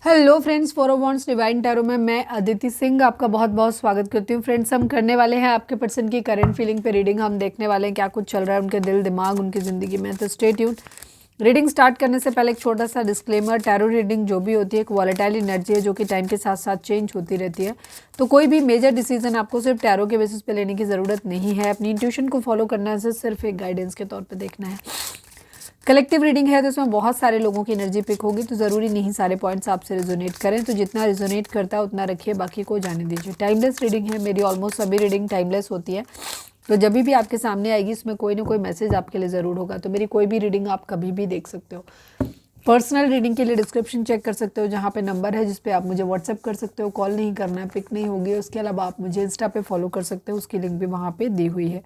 Hello friends, for wants divine tarot में मैं अदिति सिंह आपका बहुत बहुत स्वागत करती हूँ। फ्रेंड्स, हम करने वाले हैं आपके पर्सन की करंट फीलिंग पे रीडिंग। हम देखने वाले हैं क्या कुछ चल रहा है उनके दिल दिमाग उनकी ज़िंदगी में। तो स्टे ट्यून। रीडिंग स्टार्ट करने से पहले एक छोटा सा डिस्क्लेमर, टैरो रीडिंग जो भी होती है एक वॉलेटाइल एनर्जी है जो कि टाइम के साथ साथ चेंज होती रहती है। तो कोई भी मेजर डिसीजन आपको सिर्फ टैरो के बेसिस पे लेने की ज़रूरत नहीं है। अपनी इंट्यूशन को फॉलो करना है, सिर्फ एक गाइडेंस के तौर पर देखना है। कलेक्टिव रीडिंग है तो इसमें बहुत सारे लोगों की एनर्जी पिक होगी, तो ज़रूरी नहीं सारे पॉइंट्स आपसे रिजोनेट करें। तो जितना रिजोनेट करता है उतना रखिए, बाकी को जाने दीजिए। टाइमलेस रीडिंग है, मेरी ऑलमोस्ट सभी रीडिंग टाइमलेस होती है। तो जब भी आपके सामने आएगी इसमें कोई ना कोई मैसेज आपके लिए ज़रूर होगा। तो मेरी कोई भी रीडिंग आप कभी भी देख सकते हो। पर्सनल रीडिंग के लिए डिस्क्रिप्शन चेक कर सकते हो, जहाँ पे नंबर है जिस पे आप मुझे व्हाट्सएप कर सकते हो। कॉल नहीं करना है, पिक नहीं होगी। उसके अलावा आप मुझे इंस्टा पे फॉलो कर सकते हो, उसकी लिंक भी वहाँ पे दी हुई है।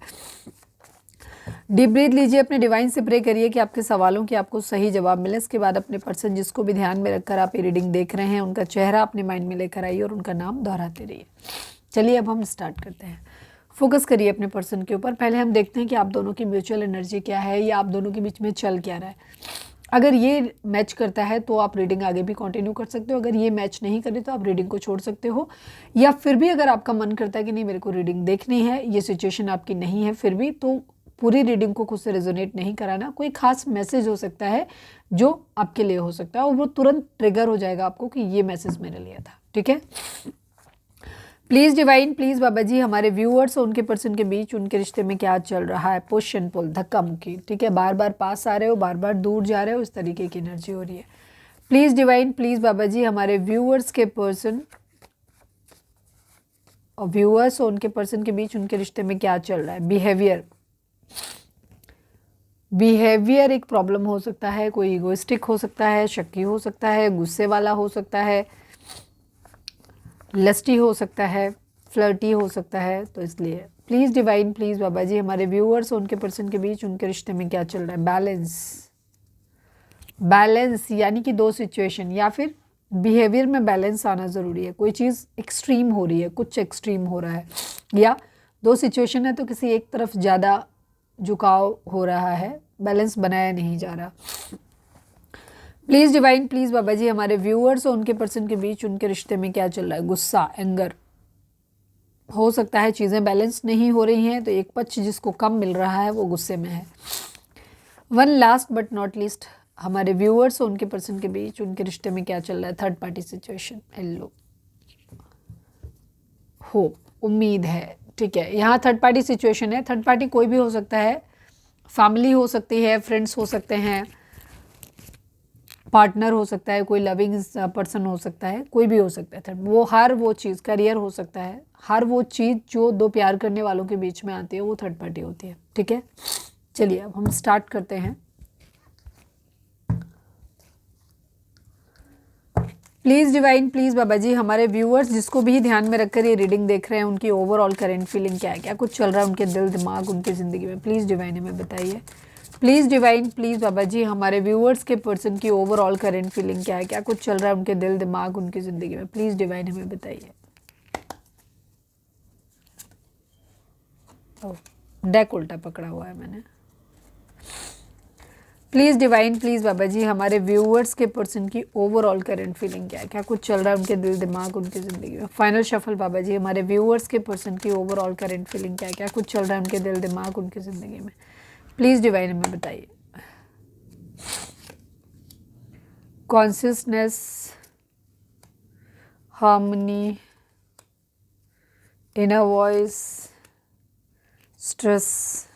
डीप ब्रीथ लीजिए, अपने डिवाइन से प्रे करिए कि आपके सवालों के आपको सही जवाब मिले। इसके बाद अपने पर्सन जिसको भी ध्यान में रखकर आप ये रीडिंग देख रहे हैं उनका चेहरा अपने माइंड में लेकर आइए और उनका नाम दोहराते रहिए। चलिए अब हम स्टार्ट करते हैं। फोकस करिए अपने पर्सन के ऊपर। पहले हम देखते हैं कि आप दोनों की म्यूचुअल एनर्जी क्या है या आप दोनों के बीच में चल क्या रहा है। अगर ये मैच करता है तो आप रीडिंग आगे भी कंटिन्यू कर सकते हो। अगर ये मैच नहीं करे तो आप रीडिंग को छोड़ सकते हो। या फिर भी अगर आपका मन करता है कि नहीं मेरे को रीडिंग देखनी है, ये सिचुएशन आपकी नहीं है, फिर भी तो पूरी रीडिंग को खुद से रेजोनेट नहीं कराना। कोई खास मैसेज हो सकता है जो आपके लिए हो सकता है और वो तुरंत ट्रिगर हो जाएगा आपको कि ये मैसेज मेरे लिए था। ठीक है, प्लीज़ डिवाइन, प्लीज़ बाबा जी, हमारे व्यूअर्स और उनके पर्सन के बीच उनके रिश्ते में क्या चल रहा है। पुश एंड पुल, धक्का मुक्की, ठीक है, बार बार पास आ रहे हो, बार बार दूर जा रहे हो, इस तरीके की एनर्जी हो रही है। प्लीज़ डिवाइन, प्लीज़ बाबा जी, हमारे व्यूअर्स के पर्सन और व्यूअर्स और उनके पर्सन के बीच उनके रिश्ते में क्या चल रहा है। बिहेवियर एक प्रॉब्लम हो सकता है, कोई इगोइस्टिक हो सकता है, शक्की हो सकता है, गुस्से वाला हो सकता है, लस्टी हो सकता है, फ्लर्टी हो सकता है। तो इसलिए प्लीज़ डिवाइन, प्लीज़ बाबा जी, हमारे व्यूअर्स और उनके पर्सन के बीच उनके रिश्ते में क्या चल रहा है। बैलेंस यानी कि दो सिचुएशन या फिर बिहेवियर में बैलेंस आना ज़रूरी है। कोई चीज़ एक्सट्रीम हो रही है, कुछ एक्सट्रीम हो रहा है, या दो सिचुएशन है तो किसी एक तरफ ज़्यादा झुकाव हो रहा है, बैलेंस बनाया नहीं जा रहा। प्लीज़ डिवाइन, प्लीज़ बाबा जी, हमारे व्यूअर्स और उनके पर्सन के बीच उनके रिश्ते में क्या चल रहा है। गुस्सा, एंगर हो सकता है, चीज़ें बैलेंस नहीं हो रही हैं तो एक पक्ष जिसको कम मिल रहा है वो गुस्से में है। One last but not least, हमारे व्यूअर्स और उनके पर्सन के बीच उनके रिश्ते में क्या चल रहा है। Third party situation, hello, hope, उम्मीद है। ठीक है, यहाँ थर्ड पार्टी सिचुएशन है। थर्ड पार्टी कोई भी हो सकता है, फैमिली हो सकती है, फ्रेंड्स हो सकते हैं, पार्टनर हो सकता है, कोई लविंग पर्सन हो सकता है, कोई भी हो सकता है। थर्ड वो हर वो चीज़, करियर हो सकता है, हर वो चीज़ जो दो प्यार करने वालों के बीच में आती है वो थर्ड पार्टी होती है। ठीक है, चलिए अब हम स्टार्ट करते हैं। प्लीज़ डिवाइन, प्लीज़ बाबा जी, हमारे व्यूअर्स जिसको भी ध्यान में रखकर ये रीडिंग देख रहे हैं उनकी ओवरऑल करेंट फीलिंग क्या है, क्या कुछ चल रहा है उनके दिल दिमाग उनकी ज़िंदगी में। प्लीज़ डिवाइन हमें बताइए। प्लीज़ डिवाइन, प्लीज़ बाबा जी, हमारे व्यूअर्स के पर्सन की ओवरऑल करेंट फीलिंग क्या है, क्या कुछ चल रहा है उनके दिल दिमाग उनकी ज़िंदगी में। प्लीज़ डिवाइन हमें बताइए। डेक उल्टा पकड़ा हुआ है मैंने। प्लीज़ डिवाइन, प्लीज़ बाबा जी, हमारे व्यूअर्स के पर्सन की ओवरऑल करंट फीलिंग क्या है, क्या कुछ चल रहा है उनके दिल दिमाग उनकी ज़िंदगी में। फाइनल शफल बाबा जी, हमारे व्यूअर्स के पर्सन की ओवरऑल करंट फीलिंग क्या है, क्या कुछ चल रहा है उनके दिल दिमाग उनकी ज़िंदगी में। प्लीज़ डिवाइन हमें बताइए। Consciousness, harmony, inner voice, stress,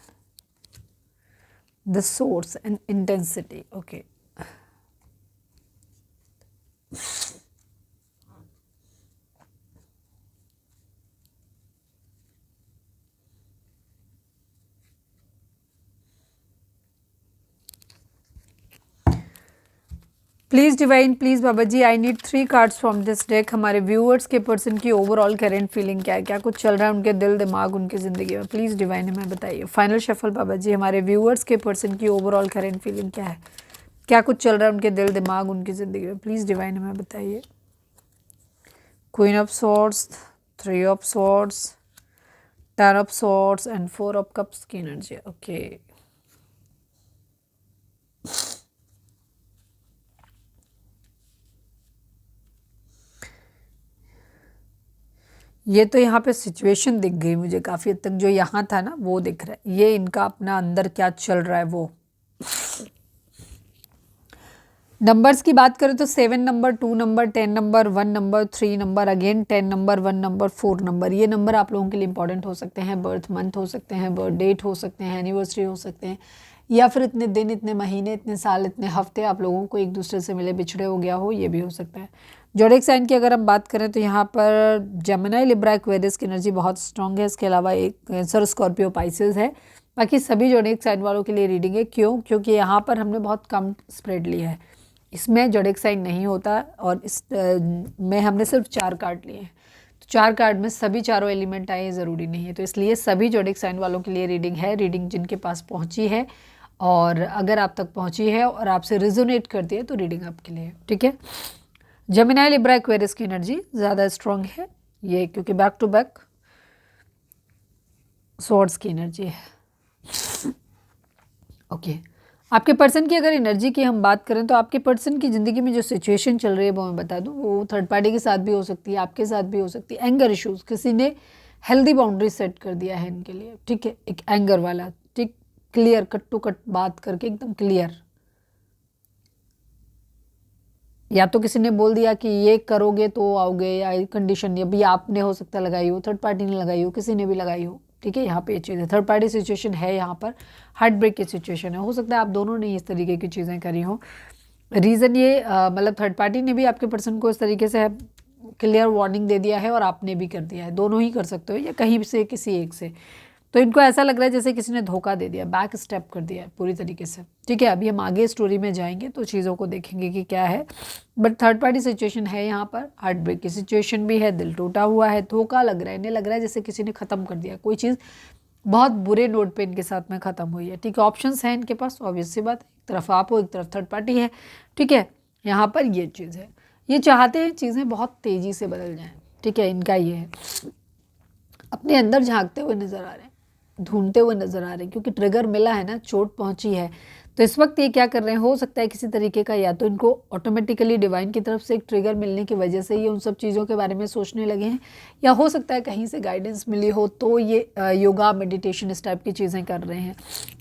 the source and intensity. Okay, please divine, please Baba ji, I need 3 cards from this deck. हमारे व्यूअर्स के पर्सन की ओवरऑल करेंट फीलिंग क्या है, क्या कुछ चल रहा है उनके दिल दिमाग उनकी ज़िंदगी में। प्लीज़ डिवाइन हमें बताइए। फाइनल शफल बाबा जी, हमारे व्यूअर्स के पर्सन की ओवरऑल करेंट फीलिंग क्या है, क्या कुछ चल रहा है उनके दिल दिमाग उनकी ज़िंदगी में। प्लीज़ डिवाइन हमें बताइए। Queen of swords, 3 of swords, 10 of swords and 4 of cups की एनर्जी। ओके, ये तो यहाँ पे सिचुएशन दिख गई मुझे काफ़ी हद तक, जो यहाँ था ना वो दिख रहा है, ये इनका अपना अंदर क्या चल रहा है वो। नंबर्स की बात करें तो 7 number, 2 number, 10 number, 1 number, 3 number, again 10 number, 1 number, 4 number, ये नंबर आप लोगों के लिए इंपॉर्टेंट हो सकते हैं। बर्थ मंथ हो सकते हैं, बर्थ डेट हो सकते हैं, एनिवर्सरी हो सकते हैं, या फिर इतने दिन, इतने महीने, इतने साल, इतने हफ्ते आप लोगों को एक दूसरे से मिले बिछड़े हो गया हो, ये भी हो सकता है। जोडिक साइन की अगर हम बात करें तो यहाँ पर जेमिनी, लिब्रा, एक्वेरियस की एनर्जी बहुत स्ट्रांग है। इसके अलावा एक कैंसर, स्कॉर्पियो, पाइसेस है। बाकी सभी जोडिक साइन वालों के लिए रीडिंग है। क्यों? क्योंकि यहाँ पर हमने बहुत कम स्प्रेड लिया है, इसमें जोडिक साइन नहीं होता, और इस में हमने सिर्फ 4 कार्ड लिए हैं। तो 4 कार्ड में सभी चारों एलिमेंट आए ज़रूरी नहीं है, तो इसलिए सभी जोडिक साइन वालों के लिए रीडिंग है। रीडिंग जिनके पास पहुंची है, और अगर आप तक पहुंची है और आपसे रिजोनेट करती है तो रीडिंग आपके लिए है। ठीक है। जेमिनी, लिब्रा, एक्वेरियस की एनर्जी ज़्यादा स्ट्रांग है ये, क्योंकि बैक टू बैक स्वॉर्ड्स की एनर्जी है। ओके, आपके पर्सन की अगर एनर्जी की हम बात करें तो आपके पर्सन की ज़िंदगी में जो सिचुएशन चल रही है वो मैं बता दूं, वो थर्ड पार्टी के साथ भी हो सकती है, आपके साथ भी हो सकती है। एंगर इश्यूज़, किसी ने हेल्दी बाउंड्री सेट कर दिया है इनके लिए। ठीक है, एक एंगर वाला, ठीक, क्लियर, कट टू कट बात करके एकदम क्लियर। या तो किसी ने बोल दिया कि ये करोगे तो आओगे, या कंडीशन अभी आपने हो सकता है लगाई हो, थर्ड पार्टी ने लगाई हो, किसी ने भी लगाई हो। ठीक है, यहाँ पे ये चीज़ है, थर्ड पार्टी सिचुएशन है, यहाँ पर हार्ट ब्रेक की सिचुएशन है। हो सकता है आप दोनों ने इस तरीके की चीज़ें करी हो। रीज़न ये मतलब थर्ड पार्टी ने भी आपके पर्सन को इस तरीके से क्लियर वार्निंग दे दिया है, और आपने भी कर दिया है, दोनों ही कर सकते हो, या कहीं से किसी एक से। तो इनको ऐसा लग रहा है जैसे किसी ने धोखा दे दिया, बैक स्टेप कर दिया है पूरी तरीके से। ठीक है, अभी हम आगे स्टोरी में जाएंगे तो चीज़ों को देखेंगे कि क्या है, बट थर्ड पार्टी सिचुएशन है यहाँ पर। हार्ट ब्रेक की सिचुएशन भी है, दिल टूटा हुआ है, धोखा लग रहा है, इन्हें लग रहा है जैसे किसी ने ख़त्म कर दिया, कोई चीज़ बहुत बुरे नोट पे इनके साथ में ख़त्म हुई है। ठीक है, ऑप्शंस हैं इनके पास, ऑब्वियस सी बात है, एक तरफ आप हो, एक तरफ थर्ड पार्टी है। ठीक है, यहाँ पर ये चीज़ है, ये चाहते हैं चीज़ें बहुत तेज़ी से बदल जाएँ। ठीक है, इनका ये है, अपने अंदर झांकते हुए नज़र आ रहे हैं, ढूंढते हुए नज़र आ रहे हैं, क्योंकि ट्रिगर मिला है ना, चोट पहुंची है। तो इस वक्त ये क्या कर रहे हैं, हो सकता है किसी तरीके का, या तो इनको ऑटोमेटिकली डिवाइन की तरफ से एक ट्रिगर मिलने की वजह से ये उन सब चीज़ों के बारे में सोचने लगे हैं, या हो सकता है कहीं से गाइडेंस मिली हो तो ये योगा, मेडिटेशन, इस टाइप की चीज़ें कर रहे हैं।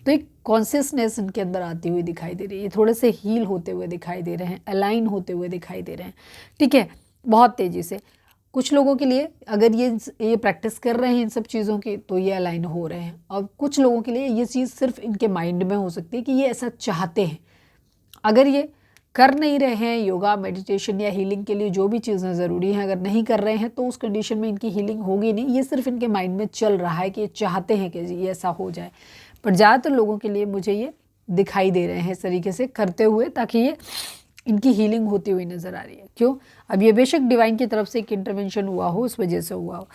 तो एक कॉन्शियसनेस इनके अंदर आती हुई दिखाई दे रही है, ये थोड़े से हील होते हुए दिखाई दे रहे हैं, अलाइन होते हुए दिखाई दे रहे हैं। ठीक है, बहुत तेज़ी से। कुछ लोगों के लिए अगर ये प्रैक्टिस कर रहे हैं इन सब चीज़ों की तो ये अलाइन हो रहे हैं, और कुछ लोगों के लिए ये चीज़ सिर्फ इनके माइंड में हो सकती है कि ये ऐसा चाहते हैं। अगर ये कर नहीं रहे हैं योगा, मेडिटेशन या हीलिंग के लिए जो भी चीज़ें ज़रूरी हैं, अगर नहीं कर रहे हैं तो उस कंडीशन में इनकी हीलिंग होगी नहीं। ये सिर्फ इनके माइंड में चल रहा है कि ये चाहते हैं कि ये ऐसा हो जाए, पर ज़्यादातर लोगों के लिए मुझे ये दिखाई दे रहे हैं इस तरीके से करते हुए, ताकि ये इनकी हीलिंग होती हुई नज़र आ रही है। क्यों? अब ये बेशक डिवाइन की तरफ से एक इंटरवेंशन हुआ हो, उस वजह से हुआ हो,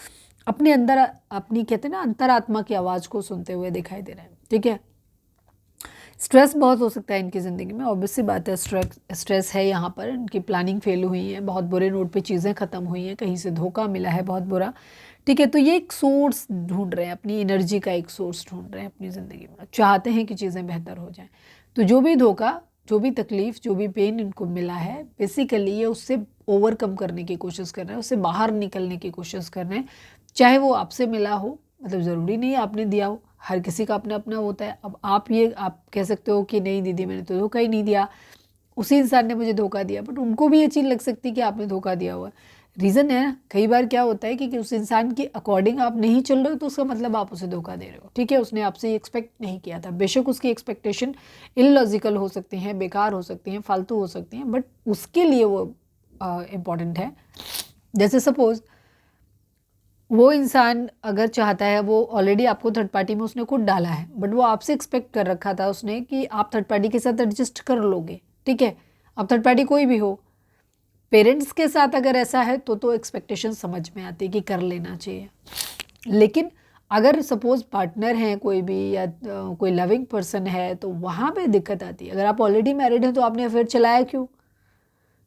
अपने अंदर अपनी कहते हैं ना अंतरात्मा की आवाज़ को सुनते हुए दिखाई दे रहे हैं। ठीक है, स्ट्रेस बहुत हो सकता है इनकी ज़िंदगी में, ऑब्वियस सी बात है, स्ट्रेस है यहाँ पर। इनकी प्लानिंग फेल हुई है, बहुत बुरे नोट पे चीज़ें ख़त्म हुई हैं, कहीं से धोखा मिला है बहुत बुरा। ठीक है, तो ये एक सोर्स ढूंढ रहे हैं, अपनी एनर्जी का एक सोर्स ढूंढ रहे हैं अपनी ज़िंदगी में, चाहते हैं कि चीज़ें बेहतर हो जाएं। तो जो भी धोखा, जो भी तकलीफ़, जो भी पेन इनको मिला है, बेसिकली ये उससे ओवरकम करने की कोशिश कर रहे हैं, उससे बाहर निकलने की कोशिश कर रहे हैं। चाहे वो आपसे मिला हो, मतलब ज़रूरी नहीं है आपने दिया हो, हर किसी का अपना अपना होता है। अब आप कह सकते हो कि नहीं दीदी मैंने तो धोखा ही नहीं दिया, उसी इंसान ने मुझे धोखा दिया, बट उनको भी ये चीज़ लग सकती है कि आपने धोखा दिया हुआ है। रीज़न है ना, कई बार क्या होता है कि उस इंसान के अकॉर्डिंग आप नहीं चल रहे हो तो उसका मतलब आप उसे धोखा दे रहे हो। ठीक है, उसने आपसे एक्सपेक्ट नहीं किया था, बेशक उसकी एक्सपेक्टेशन इलॉजिकल हो सकती हैं, बेकार हो सकती हैं, फालतू हो सकती हैं, बट उसके लिए वो इम्पॉर्टेंट है। जैसे सपोज़ वो इंसान अगर चाहता है, वो ऑलरेडी आपको थर्ड पार्टी में उसने खुद डाला है, बट वो आपसे एक्सपेक्ट कर रखा था उसने कि आप थर्ड पार्टी के साथ एडजस्ट कर लोगे। ठीक है, अब थर्ड पार्टी कोई भी हो, पेरेंट्स के साथ अगर ऐसा है तो एक्सपेक्टेशन समझ में आती है कि कर लेना चाहिए। लेकिन अगर सपोज़ पार्टनर हैं कोई भी, या कोई लविंग पर्सन है, तो वहाँ पे दिक्कत आती है। अगर आप ऑलरेडी मैरिड हैं तो आपने अफेयर चलाया क्यों?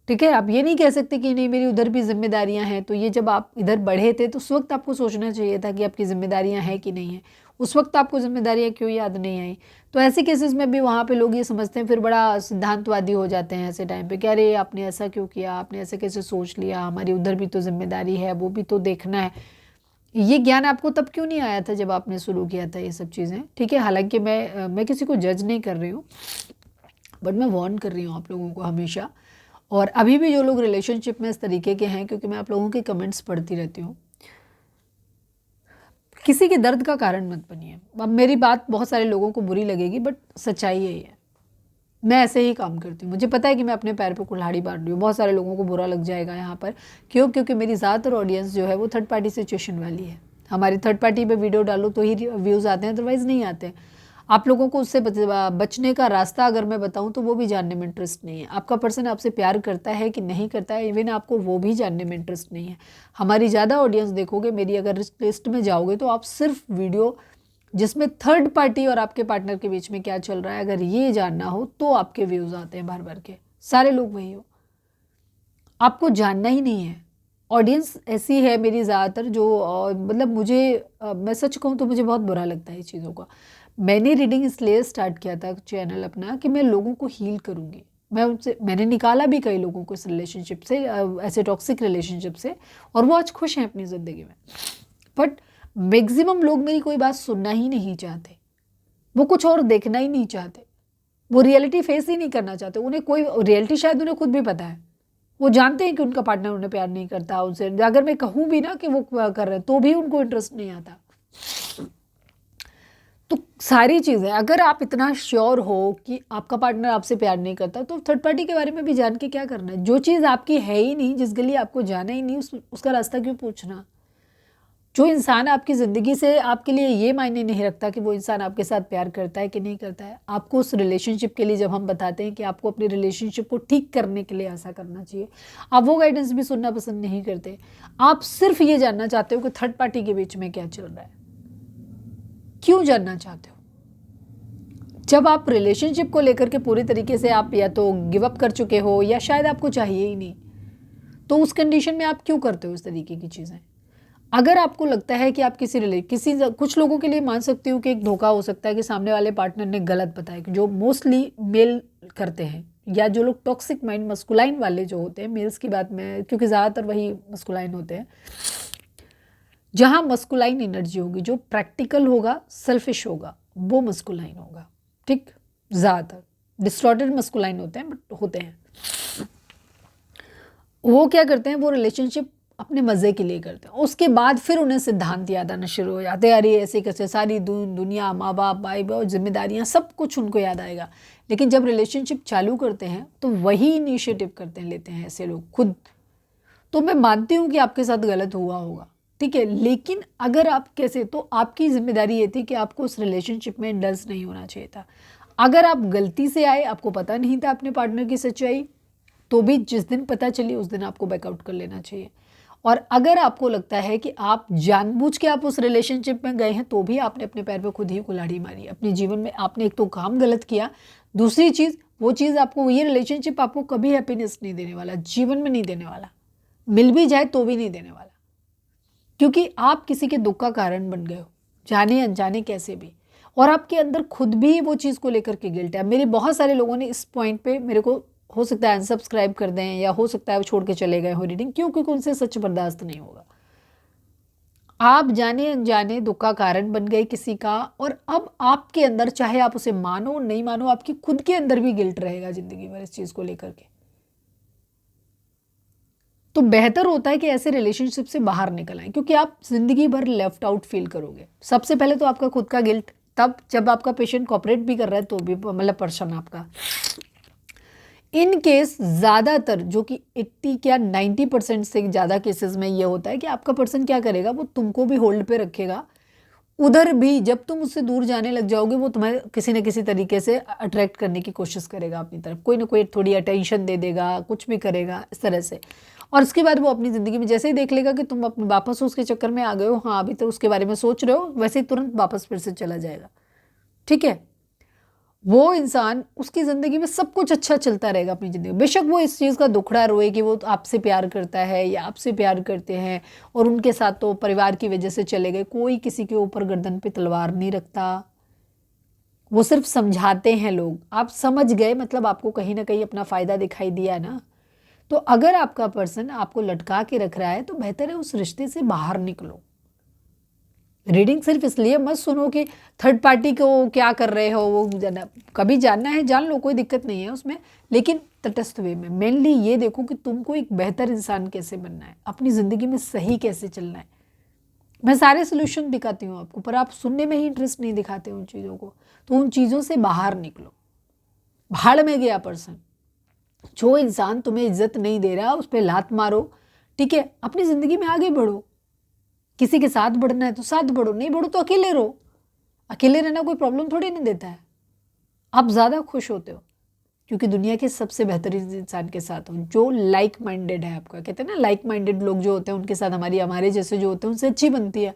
ठीक है, आप ये नहीं कह सकते कि नहीं मेरी उधर भी जिम्मेदारियां हैं। तो ये जब आप इधर बढ़े थे तो उस वक्त आपको सोचना चाहिए था कि आपकी जिम्मेदारियां हैं कि नहीं है। उस वक्त आपको जिम्मेदारियां क्यों याद नहीं आई? तो ऐसे केसेस में भी वहाँ पे लोग ये समझते हैं, फिर बड़ा सिद्धांतवादी हो जाते हैं ऐसे टाइम पे, कि अरे आपने ऐसा क्यों किया, आपने ऐसे कैसे सोच लिया, हमारी उधर भी तो जिम्मेदारी है, वो भी तो देखना है। ये ज्ञान आपको तब क्यों नहीं आया था जब आपने शुरू किया था ये सब चीज़ें? ठीक है, हालांकि मैं किसी को जज नहीं कर रही हूँ, बट मैं वार्न कर रही हूँ आप लोगों को हमेशा। और अभी भी जो लोग रिलेशनशिप में इस तरीके के हैं, क्योंकि मैं आप लोगों के कमेंट्स पढ़ती रहती हूँ, किसी के दर्द का कारण मत बनिए। अब मेरी बात बहुत सारे लोगों को बुरी लगेगी, बट सच्चाई यही है। मैं ऐसे ही काम करती हूँ, मुझे पता है कि मैं अपने पैर पे कुल्हाड़ी मार रही हूँ। बहुत सारे लोगों को बुरा लग जाएगा यहाँ पर। क्यों? क्योंकि मेरी ज़्यादातर ऑडियंस जो है वो थर्ड पार्टी सिचुएशन वाली है। हमारी थर्ड पार्टी पे वीडियो डालो तो ही व्यूज़ आते हैं, अदरवाइज़ नहीं आते। आप लोगों को उससे बचने का रास्ता अगर मैं बताऊं तो वो भी जानने में इंटरेस्ट नहीं है। आपका पर्सन आपसे प्यार करता है कि नहीं करता है, इवन आपको वो भी जानने में इंटरेस्ट नहीं है। हमारी ज़्यादा ऑडियंस देखोगे, मेरी अगर लिस्ट में जाओगे तो आप सिर्फ वीडियो जिसमें थर्ड पार्टी और आपके पार्टनर के बीच में क्या चल रहा है, अगर ये जानना हो तो आपके व्यूज़ आते हैं भर भर के। सारे लोग वही हो, आपको जानना ही नहीं है। ऑडियंस ऐसी है मेरी ज़्यादातर जो मतलब मुझे मैं सच कहूँ तो मुझे बहुत बुरा लगता है ये चीज़ों का। मैंने रीडिंग इसलिए स्टार्ट किया था चैनल अपना कि मैं लोगों को हील करूँगी। मैंने निकाला भी कई लोगों को इस रिलेशनशिप से, ऐसे टॉक्सिक रिलेशनशिप से, और वो आज खुश हैं अपनी ज़िंदगी में। बट मैक्सिमम लोग मेरी कोई बात सुनना ही नहीं चाहते, वो कुछ और देखना ही नहीं चाहते, वो रियलिटी फेस ही नहीं करना चाहते। उन्हें कोई रियलिटी, शायद उन्हें खुद भी पता है, वो जानते हैं कि उनका पार्टनर उन्हें प्यार नहीं करता। उनसे अगर मैं कहूँ भी ना कि वो कर रहे हैं तो भी उनको इंटरेस्ट नहीं आता। तो सारी चीज़ें, अगर आप इतना श्योर हो कि आपका पार्टनर आपसे प्यार नहीं करता, तो थर्ड पार्टी के बारे में भी जान के क्या करना है? जो चीज़ आपकी है ही नहीं, जिस गली आपको जाना ही नहीं, उसका रास्ता क्यों पूछना? जो इंसान आपकी ज़िंदगी से आपके लिए ये मायने नहीं रखता कि वो इंसान आपके साथ प्यार करता है कि नहीं करता है। आपको उस रिलेशनशिप के लिए जब हम बताते हैं कि आपको अपनी रिलेशनशिप को ठीक करने के लिए ऐसा करना चाहिए, आप वो गाइडेंस भी सुनना पसंद नहीं करते। आप सिर्फ ये जानना चाहते हो कि थर्ड पार्टी के बीच में क्या चल रहा है। क्यों जानना चाहते हो? जब आप रिलेशनशिप को लेकर के पूरी तरीके से आप या तो गिव अप कर चुके हो या शायद आपको चाहिए ही नहीं, तो उस कंडीशन में आप क्यों करते हो इस तरीके की चीज़ें? अगर आपको लगता है कि आप कुछ लोगों के लिए मान सकती हूँ कि एक धोखा हो सकता है कि सामने वाले पार्टनर ने गलत बताया, कि जो मोस्टली मेल करते हैं, या जो लोग टॉक्सिक माइंड मस्कुलाइन वाले जो होते हैं, मेल्स की बात में, क्योंकि ज़्यादातर वही मस्कुलाइन होते हैं। जहाँ मस्कुलाइन एनर्जी होगी, जो प्रैक्टिकल होगा, सेल्फिश होगा, वो मस्कुलाइन होगा। ठीक, ज़्यादातर डिस्टॉर्टेड मस्कुलाइन होते हैं, बट होते हैं। वो क्या करते हैं, वो रिलेशनशिप अपने मज़े के लिए करते हैं। उसके बाद फिर उन्हें सिद्धांत याद आना शुरू हो जाते हैं। अरे ऐसे कैसे, सारी दुनिया, माँ बाप, भाई बहन, जिम्मेदारियाँ, सब कुछ उनको याद आएगा। लेकिन जब रिलेशनशिप चालू करते हैं तो वही इनिशिएटिव लेते हैं ऐसे लोग खुद। तो मैं मानती हूँ कि आपके साथ गलत हुआ होगा, ठीक है, लेकिन अगर आप कैसे, तो आपकी जिम्मेदारी ये थी कि आपको उस रिलेशनशिप में इंडल्ज नहीं होना चाहिए था। अगर आप गलती से आए, आपको पता नहीं था अपने पार्टनर की सच्चाई, तो भी जिस दिन पता चली उस दिन आपको बैकआउट कर लेना चाहिए। और अगर आपको लगता है कि आप जानबूझ के आप उस रिलेशनशिप में गए हैं, तो भी आपने अपने पैर पे खुद ही कुल्हाड़ी मारी। अपने जीवन में आपने एक तो काम गलत किया, दूसरी चीज़, वो चीज़ आपको, ये रिलेशनशिप आपको कभी हैप्पीनेस नहीं देने वाला, जीवन में नहीं देने वाला, मिल भी जाए तो भी नहीं देने वाला, क्योंकि आप किसी के दुख का कारण बन गए हो, जाने अनजाने कैसे भी। और आपके अंदर खुद भी वो चीज़ को लेकर के गिल्ट है। मेरे बहुत सारे लोगों ने इस पॉइंट पे मेरे को, हो सकता है अनसब्सक्राइब कर दें, या हो सकता है वो छोड़ के चले गए हो रीडिंग, क्यों? क्योंकि उनसे सच बर्दाश्त नहीं होगा। आप जाने अनजाने दुख का कारण बन गए किसी का, और अब आपके अंदर, चाहे आप उसे मानो नहीं मानो, आपकी खुद के अंदर भी गिल्ट रहेगा जिंदगी भर इस चीज़ को लेकर के। तो बेहतर होता है कि ऐसे रिलेशनशिप से बाहर निकल आए, क्योंकि आप जिंदगी भर लेफ्ट आउट फील करोगे। सबसे पहले तो आपका खुद का गिल्ट, तब जब आपका पेशेंट कॉपरेट भी कर रहा है तो भी, मतलब पर्सन आपका, इन केस ज़्यादातर जो कि 80 क्या 90% से ज़्यादा केसेस में ये होता है कि आपका पर्सन क्या करेगा, वो तुमको भी होल्ड पे रखेगा। उधर भी जब तुम उससे दूर जाने लग जाओगे, वो तुम्हें किसी न किसी तरीके से अट्रैक्ट करने की कोशिश करेगा अपनी तरफ, कोई ना कोई थोड़ी अटेंशन दे देगा, कुछ भी करेगा इस तरह से। और उसके बाद वो अपनी ज़िंदगी में जैसे ही देख लेगा कि तुम अपने वापस उसके चक्कर में आ गए हो, हाँ अभी तो उसके बारे में सोच रहे हो, वैसे ही तुरंत वापस फिर से चला जाएगा। ठीक है, वो इंसान, उसकी ज़िंदगी में सब कुछ अच्छा चलता रहेगा अपनी ज़िंदगी में, बेशक वो इस चीज़ का दुखड़ा रोए कि वो आपसे प्यार करता है या आपसे प्यार करते हैं, और उनके साथ तो परिवार की वजह से चले गए। कोई किसी के ऊपर गर्दन पे तलवार नहीं रखता, वो सिर्फ समझाते हैं लोग। आप समझ गए, मतलब आपको कहीं ना कहीं अपना फ़ायदा दिखाई दिया ना। तो अगर आपका पर्सन आपको लटका के रख रहा है, तो बेहतर है उस रिश्ते से बाहर निकलो। रीडिंग सिर्फ इसलिए मत सुनो कि थर्ड पार्टी को क्या कर रहे हो वो कभी जानना है जान लो, कोई दिक्कत नहीं है उसमें, लेकिन तटस्थ वे में। मेनली ये देखो कि तुमको एक बेहतर इंसान कैसे बनना है, अपनी ज़िंदगी में सही कैसे चलना है। मैं सारे सोल्यूशन दिखाती हूँ आपको, पर आप सुनने में ही इंटरेस्ट नहीं दिखाते उन चीज़ों को, तो उन चीज़ों से बाहर निकलो। भाड़ में गया पर्सन, जो इंसान तुम्हें इज्जत नहीं दे रहा उस पर लात मारो, ठीक है, अपनी ज़िंदगी में आगे बढ़ो। किसी के साथ बढ़ना है तो साथ बढ़ो, नहीं बढ़ो तो अकेले रहो। अकेले रहना कोई प्रॉब्लम थोड़ी नहीं देता है, आप ज़्यादा खुश होते हो क्योंकि दुनिया के सबसे बेहतरीन इंसान के साथ हो, जो लाइक माइंडेड है। आपका कहते हैं ना, लाइक माइंडेड लोग जो होते हैं उनके साथ हमारे जैसे जो होते हैं उनसे अच्छी बनती है।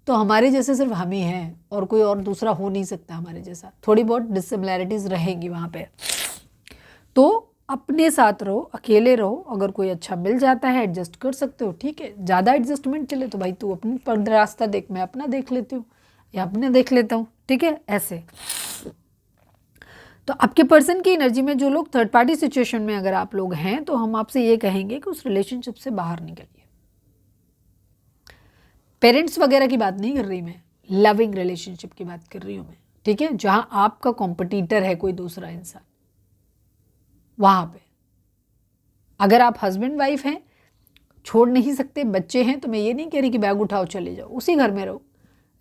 तो हमारे जैसे सिर्फ हम ही हैं और कोई और दूसरा हो नहीं सकता हमारे जैसा। थोड़ी बहुत डिसिमिलैरिटीज़ रहेंगी वहाँ पे, तो अपने साथ रहो, अकेले रहो। अगर कोई अच्छा मिल जाता है एडजस्ट कर सकते हो, ठीक है। ज़्यादा एडजस्टमेंट चले तो भाई तू अपनी पर रास्ता देख, मैं अपना देख लेती हूँ या अपने देख लेता हूँ, ठीक है, ऐसे। तो आपके पर्सन की एनर्जी में जो लोग थर्ड पार्टी सिचुएशन में अगर आप लोग हैं, तो हम आपसे ये कहेंगे कि उस रिलेशनशिप से बाहर निकलिए। पेरेंट्स वगैरह की बात नहीं कर रही मैं, लविंग रिलेशनशिप की बात कर रही हूँ मैं, ठीक है, जहाँ आपका कॉम्पिटिटर है कोई दूसरा इंसान। वहाँ पे अगर आप हस्बैंड वाइफ हैं, छोड़ नहीं सकते, बच्चे हैं, तो मैं ये नहीं कह रही कि बैग उठाओ चले जाओ, उसी घर में रहो।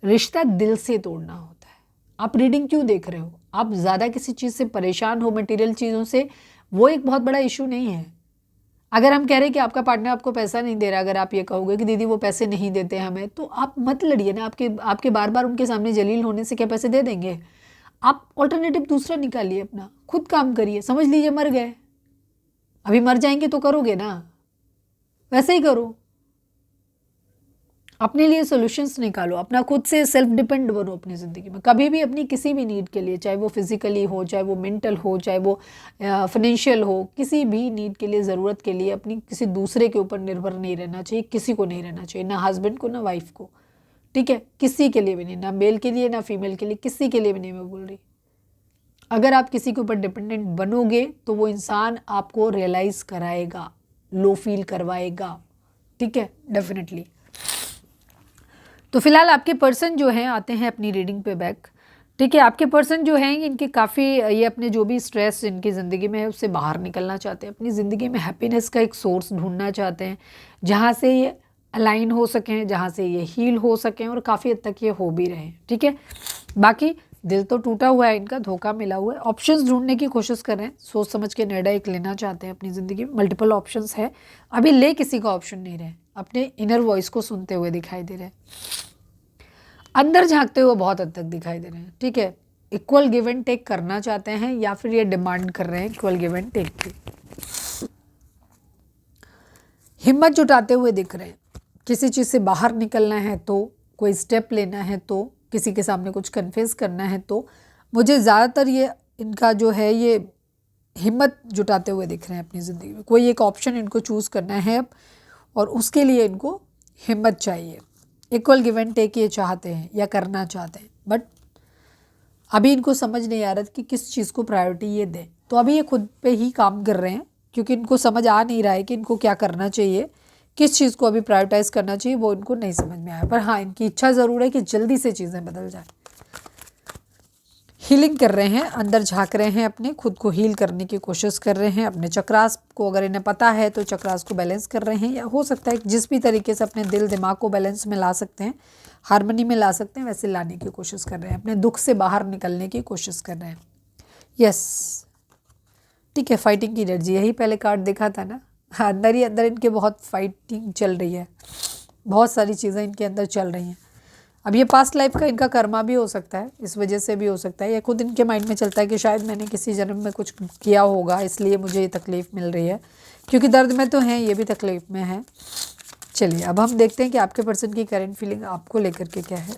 रिश्ता दिल से तोड़ना होता है। आप रीडिंग क्यों देख रहे हो? आप ज़्यादा किसी चीज़ से परेशान हो, मटेरियल चीज़ों से, वो एक बहुत बड़ा इशू नहीं है। अगर हम कह रहे हैं कि आपका पार्टनर आपको पैसा नहीं दे रहा, अगर आप ये कहोगे कि दीदी वो पैसे नहीं देते हमें, तो आप मत लड़िए ना। आपके बार बार उनके सामने जलील होने से क्या पैसे दे देंगे? आप ऑल्टरनेटिव दूसरा निकालिए, अपना खुद काम करिए। समझ लीजिए मर गए, अभी मर जाएंगे तो करोगे ना, वैसे ही करो। अपने लिए सॉल्यूशंस निकालो, अपना खुद से सेल्फ डिपेंड बनो अपनी ज़िंदगी में। कभी भी अपनी किसी भी नीड के लिए, चाहे वो फिजिकली हो, चाहे वो मेंटल हो, चाहे वो फाइनेंशियल हो, किसी भी नीड के लिए, ज़रूरत के लिए अपनी किसी दूसरे के ऊपर निर्भर नहीं रहना चाहिए। किसी को नहीं रहना चाहिए, ना हस्बैंड को ना वाइफ को, ठीक है, किसी के लिए भी नहीं, ना मेल के लिए ना फीमेल के लिए, किसी के लिए भी नहीं मैं बोल रही। अगर आप किसी के ऊपर डिपेंडेंट बनोगे तो वो इंसान आपको रियलाइज़ कराएगा, लो फील करवाएगा, ठीक है, डेफिनेटली। तो फिलहाल आपके पर्सन जो हैं आते हैं अपनी रीडिंग पे बैक, ठीक है। आपके पर्सन जो हैं इनके काफ़ी ये अपने जो भी स्ट्रेस इनकी ज़िंदगी में है उससे बाहर निकलना चाहते हैं। अपनी ज़िंदगी में हैप्पीनेस का एक सोर्स ढूंढना चाहते हैं, जहाँ से ये अलाइन हो सकें, जहाँ से ये हील हो सकें, और काफ़ी हद तक ये हो भी रहे हैं, ठीक है। बाकी दिल तो टूटा हुआ है इनका, धोखा मिला हुआ है। ऑप्शंस ढूंढने की कोशिश कर रहे हैं, सोच समझ के निर्णय एक लेना चाहते हैं अपनी ज़िंदगी में। मल्टीपल ऑप्शंस है, अभी ले किसी का ऑप्शन नहीं रहे, अपने इनर वॉइस को सुनते हुए दिखाई दे रहे हैं, अंदर झांकते हुए बहुत हद तक दिखाई दे रहे हैं, ठीक है। इक्वल गिव एंड टेक करना चाहते हैं, या फिर ये डिमांड कर रहे हैं इक्वल गिव एंड टेक की। हिम्मत जुटाते हुए दिख रहे हैं, किसी चीज़ से बाहर निकलना है तो, कोई स्टेप लेना है तो, किसी के सामने कुछ कन्फेस करना है तो, मुझे ज़्यादातर ये इनका जो है ये हिम्मत जुटाते हुए दिख रहे हैं अपनी ज़िंदगी में। कोई एक ऑप्शन इनको चूज़ करना है अब, और उसके लिए इनको हिम्मत चाहिए। इक्वल गिव एंड टेक ये चाहते हैं या करना चाहते हैं, बट अभी इनको समझ नहीं आ रहा कि किस चीज़ को प्रायोरिटी ये दें। तो अभी ये खुद पे ही काम कर रहे हैं, क्योंकि इनको समझ आ नहीं रहा है कि इनको क्या करना चाहिए, किस चीज़ को अभी प्रायोरिटाइज़ करना चाहिए, वो इनको नहीं समझ में आया। पर हाँ, इनकी इच्छा ज़रूर है कि जल्दी से चीज़ें बदल जाए। हीलिंग कर रहे हैं, अंदर झांक रहे हैं, अपने खुद को हील करने की कोशिश कर रहे हैं। अपने चक्रास को, अगर इन्हें पता है तो चक्रास को बैलेंस कर रहे हैं, या हो सकता है जिस भी तरीके से अपने दिल दिमाग को बैलेंस में ला सकते हैं, हार्मनी में ला सकते हैं, वैसे लाने की कोशिश कर रहे हैं। अपने दुख से बाहर निकलने की कोशिश कर रहे हैं। यस, ठीक है, फाइटिंग की एनर्जी, यही पहले कार्ड देखा था ना। हाँ, अंदर ही अंदर इनके बहुत फाइटिंग चल रही है, बहुत सारी चीज़ें इनके अंदर चल रही हैं। अब ये पास्ट लाइफ का इनका कर्मा भी हो सकता है, इस वजह से भी हो सकता है, या खुद इनके माइंड में चलता है कि शायद मैंने किसी जन्म में कुछ किया होगा, इसलिए मुझे ये तकलीफ़ मिल रही है, क्योंकि दर्द में तो हैं, ये भी तकलीफ़ में है। चलिए अब हम देखते हैं कि आपके पर्सन की करंट फीलिंग आपको लेकर के क्या है।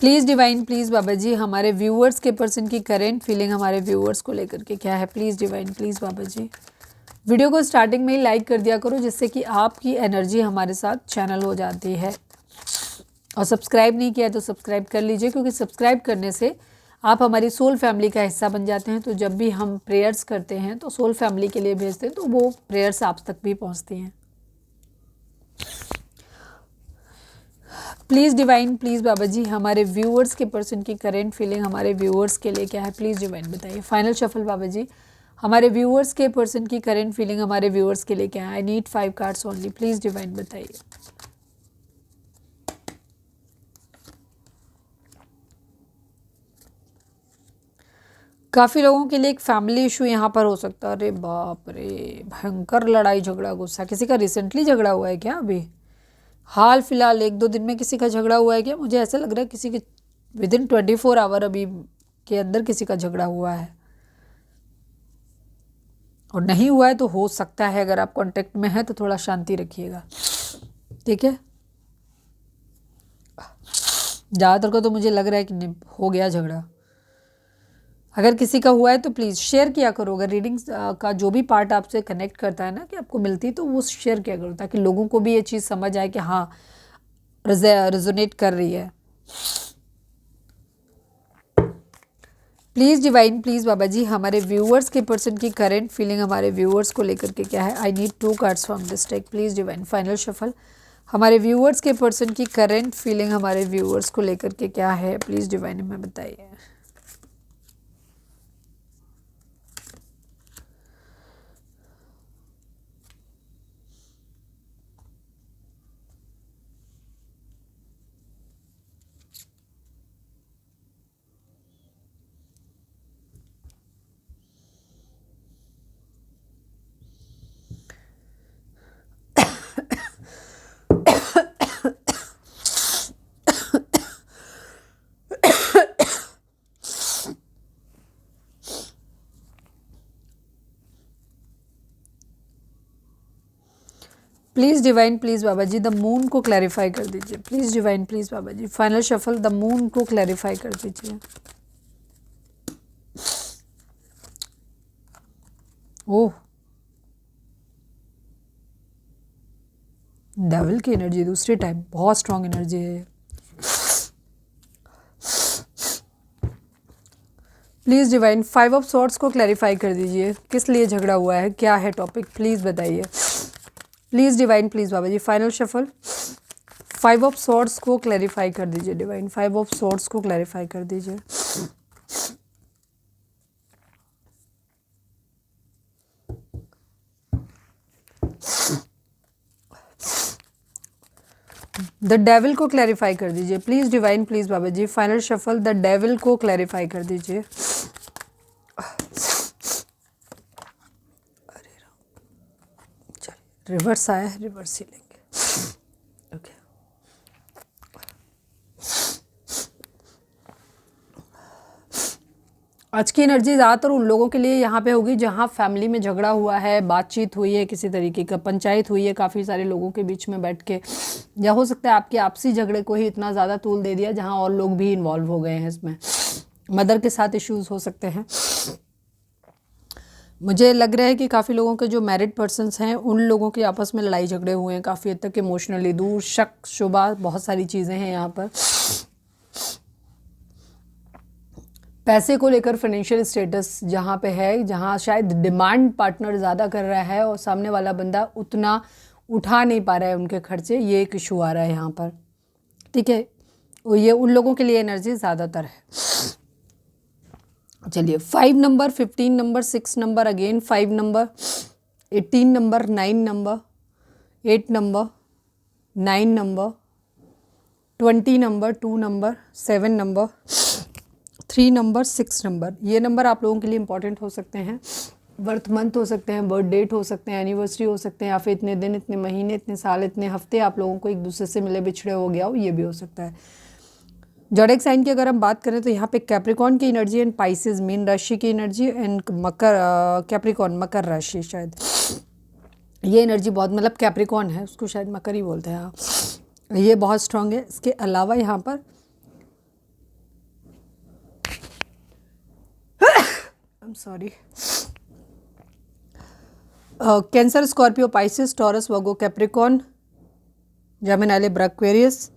प्लीज़ डिवाइन, प्लीज़ बाबा जी, हमारे व्यूअर्स के पर्सन की करंट फीलिंग हमारे व्यूअर्स को लेकर के क्या है। Please divine, please Baba ji. Video को स्टार्टिंग में ही लाइक कर दिया करो, जिससे कि आपकी एनर्जी हमारे साथ चैनल हो जाती है। और सब्सक्राइब नहीं किया तो सब्सक्राइब कर लीजिए, क्योंकि सब्सक्राइब करने से आप हमारी सोल फैमिली का हिस्सा बन जाते हैं। तो जब भी हम प्रेयर्स करते हैं तो सोल फैमिली के लिए भेजते हैं, तो वो प्रेयर्स आप तक भी पहुंचती हैं। प्लीज़ डिवाइन, प्लीज़ बाबा जी, हमारे व्यूअर्स के पर्सन की करेंट फीलिंग हमारे व्यूअर्स के लिए क्या है, प्लीज़ डिवाइन बताइए। फाइनल शफल बाबा जी, हमारे व्यूअर्स के पर्सन की करेंट फीलिंग हमारे व्यूअर्स के लिए क्या है। I need 5 cards only, please divine बताइए। काफ़ी लोगों के लिए एक फैमिली इशू यहाँ पर हो सकता है। अरे बाप रे, भयंकर लड़ाई झगड़ा गुस्सा। किसी का रिसेंटली झगड़ा हुआ है क्या? अभी हाल फिलहाल 1-2 दिन में किसी का झगड़ा हुआ है क्या? मुझे ऐसा लग रहा है किसी के विदिन 24 आवर अभी के अंदर किसी का झगड़ा हुआ है। और नहीं हुआ है तो हो सकता है, अगर आप कांटेक्ट में हैं तो थोड़ा शांति रखिएगा, ठीक है। ज़्यादातर को तो मुझे लग रहा है कि हो गया झगड़ा। अगर किसी का हुआ है तो प्लीज़ शेयर किया करो। अगर रीडिंग्स का जो भी पार्ट आपसे कनेक्ट करता है ना, कि आपको मिलती है, तो वो शेयर किया करो ताकि लोगों को भी ये चीज़ समझ आए कि हाँ रेजोनेट कर रही है। प्लीज़ डिवाइन, प्लीज़ बाबा जी, हमारे व्यूअर्स के पर्सन की करेंट फीलिंग हमारे व्यूअर्स को लेकर के क्या है। I need 2 cards from this deck, please divine. Final shuffle, हमारे व्यूअर्स के पर्सन की करेंट फीलिंग हमारे व्यूअर्स को लेकर के क्या है, प्लीज़ डिवाइन हमें बताइए। Please divine, please Baba ji, the moon को क्लैरिफाई कर दीजिए। Please divine, please Baba ji, final shuffle, the moon को क्लैरिफाई कर दीजिए। ओह, डेविल की एनर्जी दूसरे टाइम, बहुत स्ट्रांग एनर्जी है। प्लीज़ डिवाइन 5 ऑफ सॉर्ड्स को क्लैरिफाई कर दीजिए। किस लिए झगड़ा हुआ है, क्या है टॉपिक, प्लीज़ बताइए। Please divine, please Baba ji, final shuffle 5 of swords को क्लैरिफाई कर दीजिए। डिवाइन 5 ऑफ सॉर्ड्स को क्लैरिफाई कर दीजिए। द डेविल को क्लैरिफाई कर दीजिए। Please divine, please Baba ji, final shuffle, the devil को क्लैरिफाई कर दीजिए। रिवर्स आया है, रिवर्स ही लेंगे। ओके, आज की एनर्जी ज़्यादातर उन लोगों के लिए यहाँ पे होगी जहाँ फैमिली में झगड़ा हुआ है, बातचीत हुई है, किसी तरीके का पंचायत हुई है काफ़ी सारे लोगों के बीच में बैठ के, या हो सकता है आपके आपसी झगड़े को ही इतना ज़्यादा तूल दे दिया जहाँ और लोग भी इन्वॉल्व हो गए हैं इसमें। मदर के साथ इश्यूज हो सकते हैं। मुझे लग रहा है कि काफ़ी लोगों के जो मैरिड पर्सन्स हैं उन लोगों के आपस में लड़ाई झगड़े हुए हैं, काफ़ी हद तक इमोशनली दूर, शक शुबा, बहुत सारी चीज़ें हैं यहाँ पर। पैसे को लेकर फाइनेंशियल स्टेटस जहाँ पे है, जहाँ शायद डिमांड पार्टनर ज़्यादा कर रहा है और सामने वाला बंदा उतना उठा नहीं पा रहा है उनके खर्चे, ये एक इशू आ रहा है यहाँ पर, ठीक है। और ये उन लोगों के लिए एनर्जी ज़्यादातर है। चलिए 5 number, 15 number, 6 number, again 5 number, 18 number, 9 number, 8 number, 9 number, 20 number, 2 number, 7 number, 3 number, 6 number. ये नंबर आप लोगों के लिए इंपॉर्टेंट हो सकते हैं। बर्थ मंथ हो सकते हैं, बर्थ डेट हो सकते हैं, एनिवर्सरी हो सकते हैं, या फिर इतने दिन, इतने महीने, इतने साल, इतने हफ्ते आप लोगों को एक दूसरे से मिले बिछड़े हो गया हो, ये भी हो सकता है। ज़ोडिएक साइन की अगर हम बात करें तो यहाँ पे कैप्रिकॉन की एनर्जी एंड पाइसेस मीन राशि की एनर्जी एंड मकर, कैप्रिकॉन मकर राशि, शायद ये एनर्जी बहुत, मतलब कैप्रिकॉन है उसको शायद मकर ही बोलते हैं, हाँ ये बहुत स्ट्रांग है। इसके अलावा यहाँ पर I am sorry, cancer, Scorpio, Pisces, taurus, Virgo, Capricorn, Gemini, Libra, Aquarius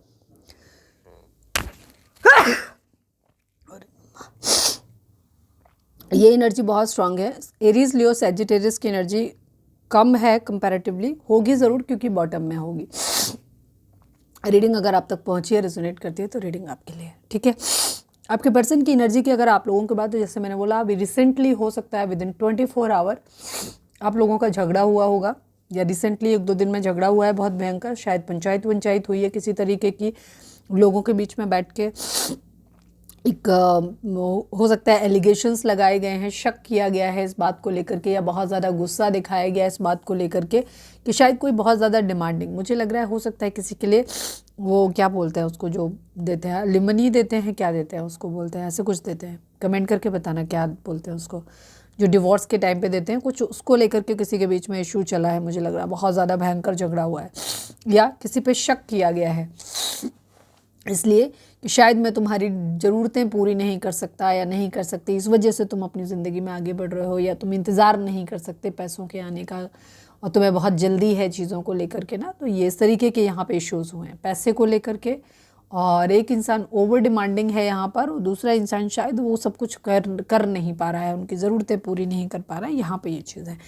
ये एनर्जी बहुत स्ट्रांग है। एरीज, लियो, सैजिटेरियस की एनर्जी कम है कंपैरेटिवली, होगी ज़रूर क्योंकि बॉटम में होगी। रीडिंग अगर आप तक पहुंची है, रेजोनेट करती है, तो रीडिंग आपके लिए है, ठीक है। आपके पर्सन की एनर्जी की अगर आप लोगों के बात, तो जैसे मैंने बोला अभी रिसेंटली हो सकता है विद इन 24 आवर आप लोगों का झगड़ा हुआ होगा, या रिसेंटली 1-2 दिन में झगड़ा हुआ है बहुत भयंकर, शायद पंचायत हुई है किसी तरीके की, लोगों के बीच में बैठ के एक हो सकता है एलिगेशंस लगाए गए हैं, शक किया गया है इस बात को लेकर के, या बहुत ज़्यादा गुस्सा दिखाया गया है इस बात को लेकर के कि शायद कोई बहुत ज़्यादा डिमांडिंग, मुझे लग रहा है हो सकता है किसी के लिए वो क्या बोलते हैं उसको, जो देते हैं लिमनी देते हैं, क्या देते हैं उसको, बोलते हैं ऐसे कुछ देते हैं, कमेंट करके बताना क्या बोलते हैं उसको, जो डिवोर्स के टाइम पे देते हैं कुछ, उसको लेकर के किसी के बीच में इशू चला है, मुझे लग रहा है बहुत ज़्यादा भयंकर झगड़ा हुआ है, या किसी पे शक किया गया है इसलिए कि शायद मैं तुम्हारी ज़रूरतें पूरी नहीं कर सकता या नहीं कर सकती, इस वजह से तुम अपनी ज़िंदगी में आगे बढ़ रहे हो, या तुम इंतज़ार नहीं कर सकते पैसों के आने का और तुम्हें बहुत जल्दी है चीज़ों को लेकर के ना, तो ये इस तरीके के यहाँ पे इश्यूज़ हुए हैं पैसे को लेकर के। और एक इंसान ओवर डिमांडिंग है यहाँ पर, और दूसरा इंसान शायद वो सब कुछ कर नहीं पा रहा है, उनकी ज़रूरतें पूरी नहीं कर पा रहा है, यहाँ पर ये चीज़ है,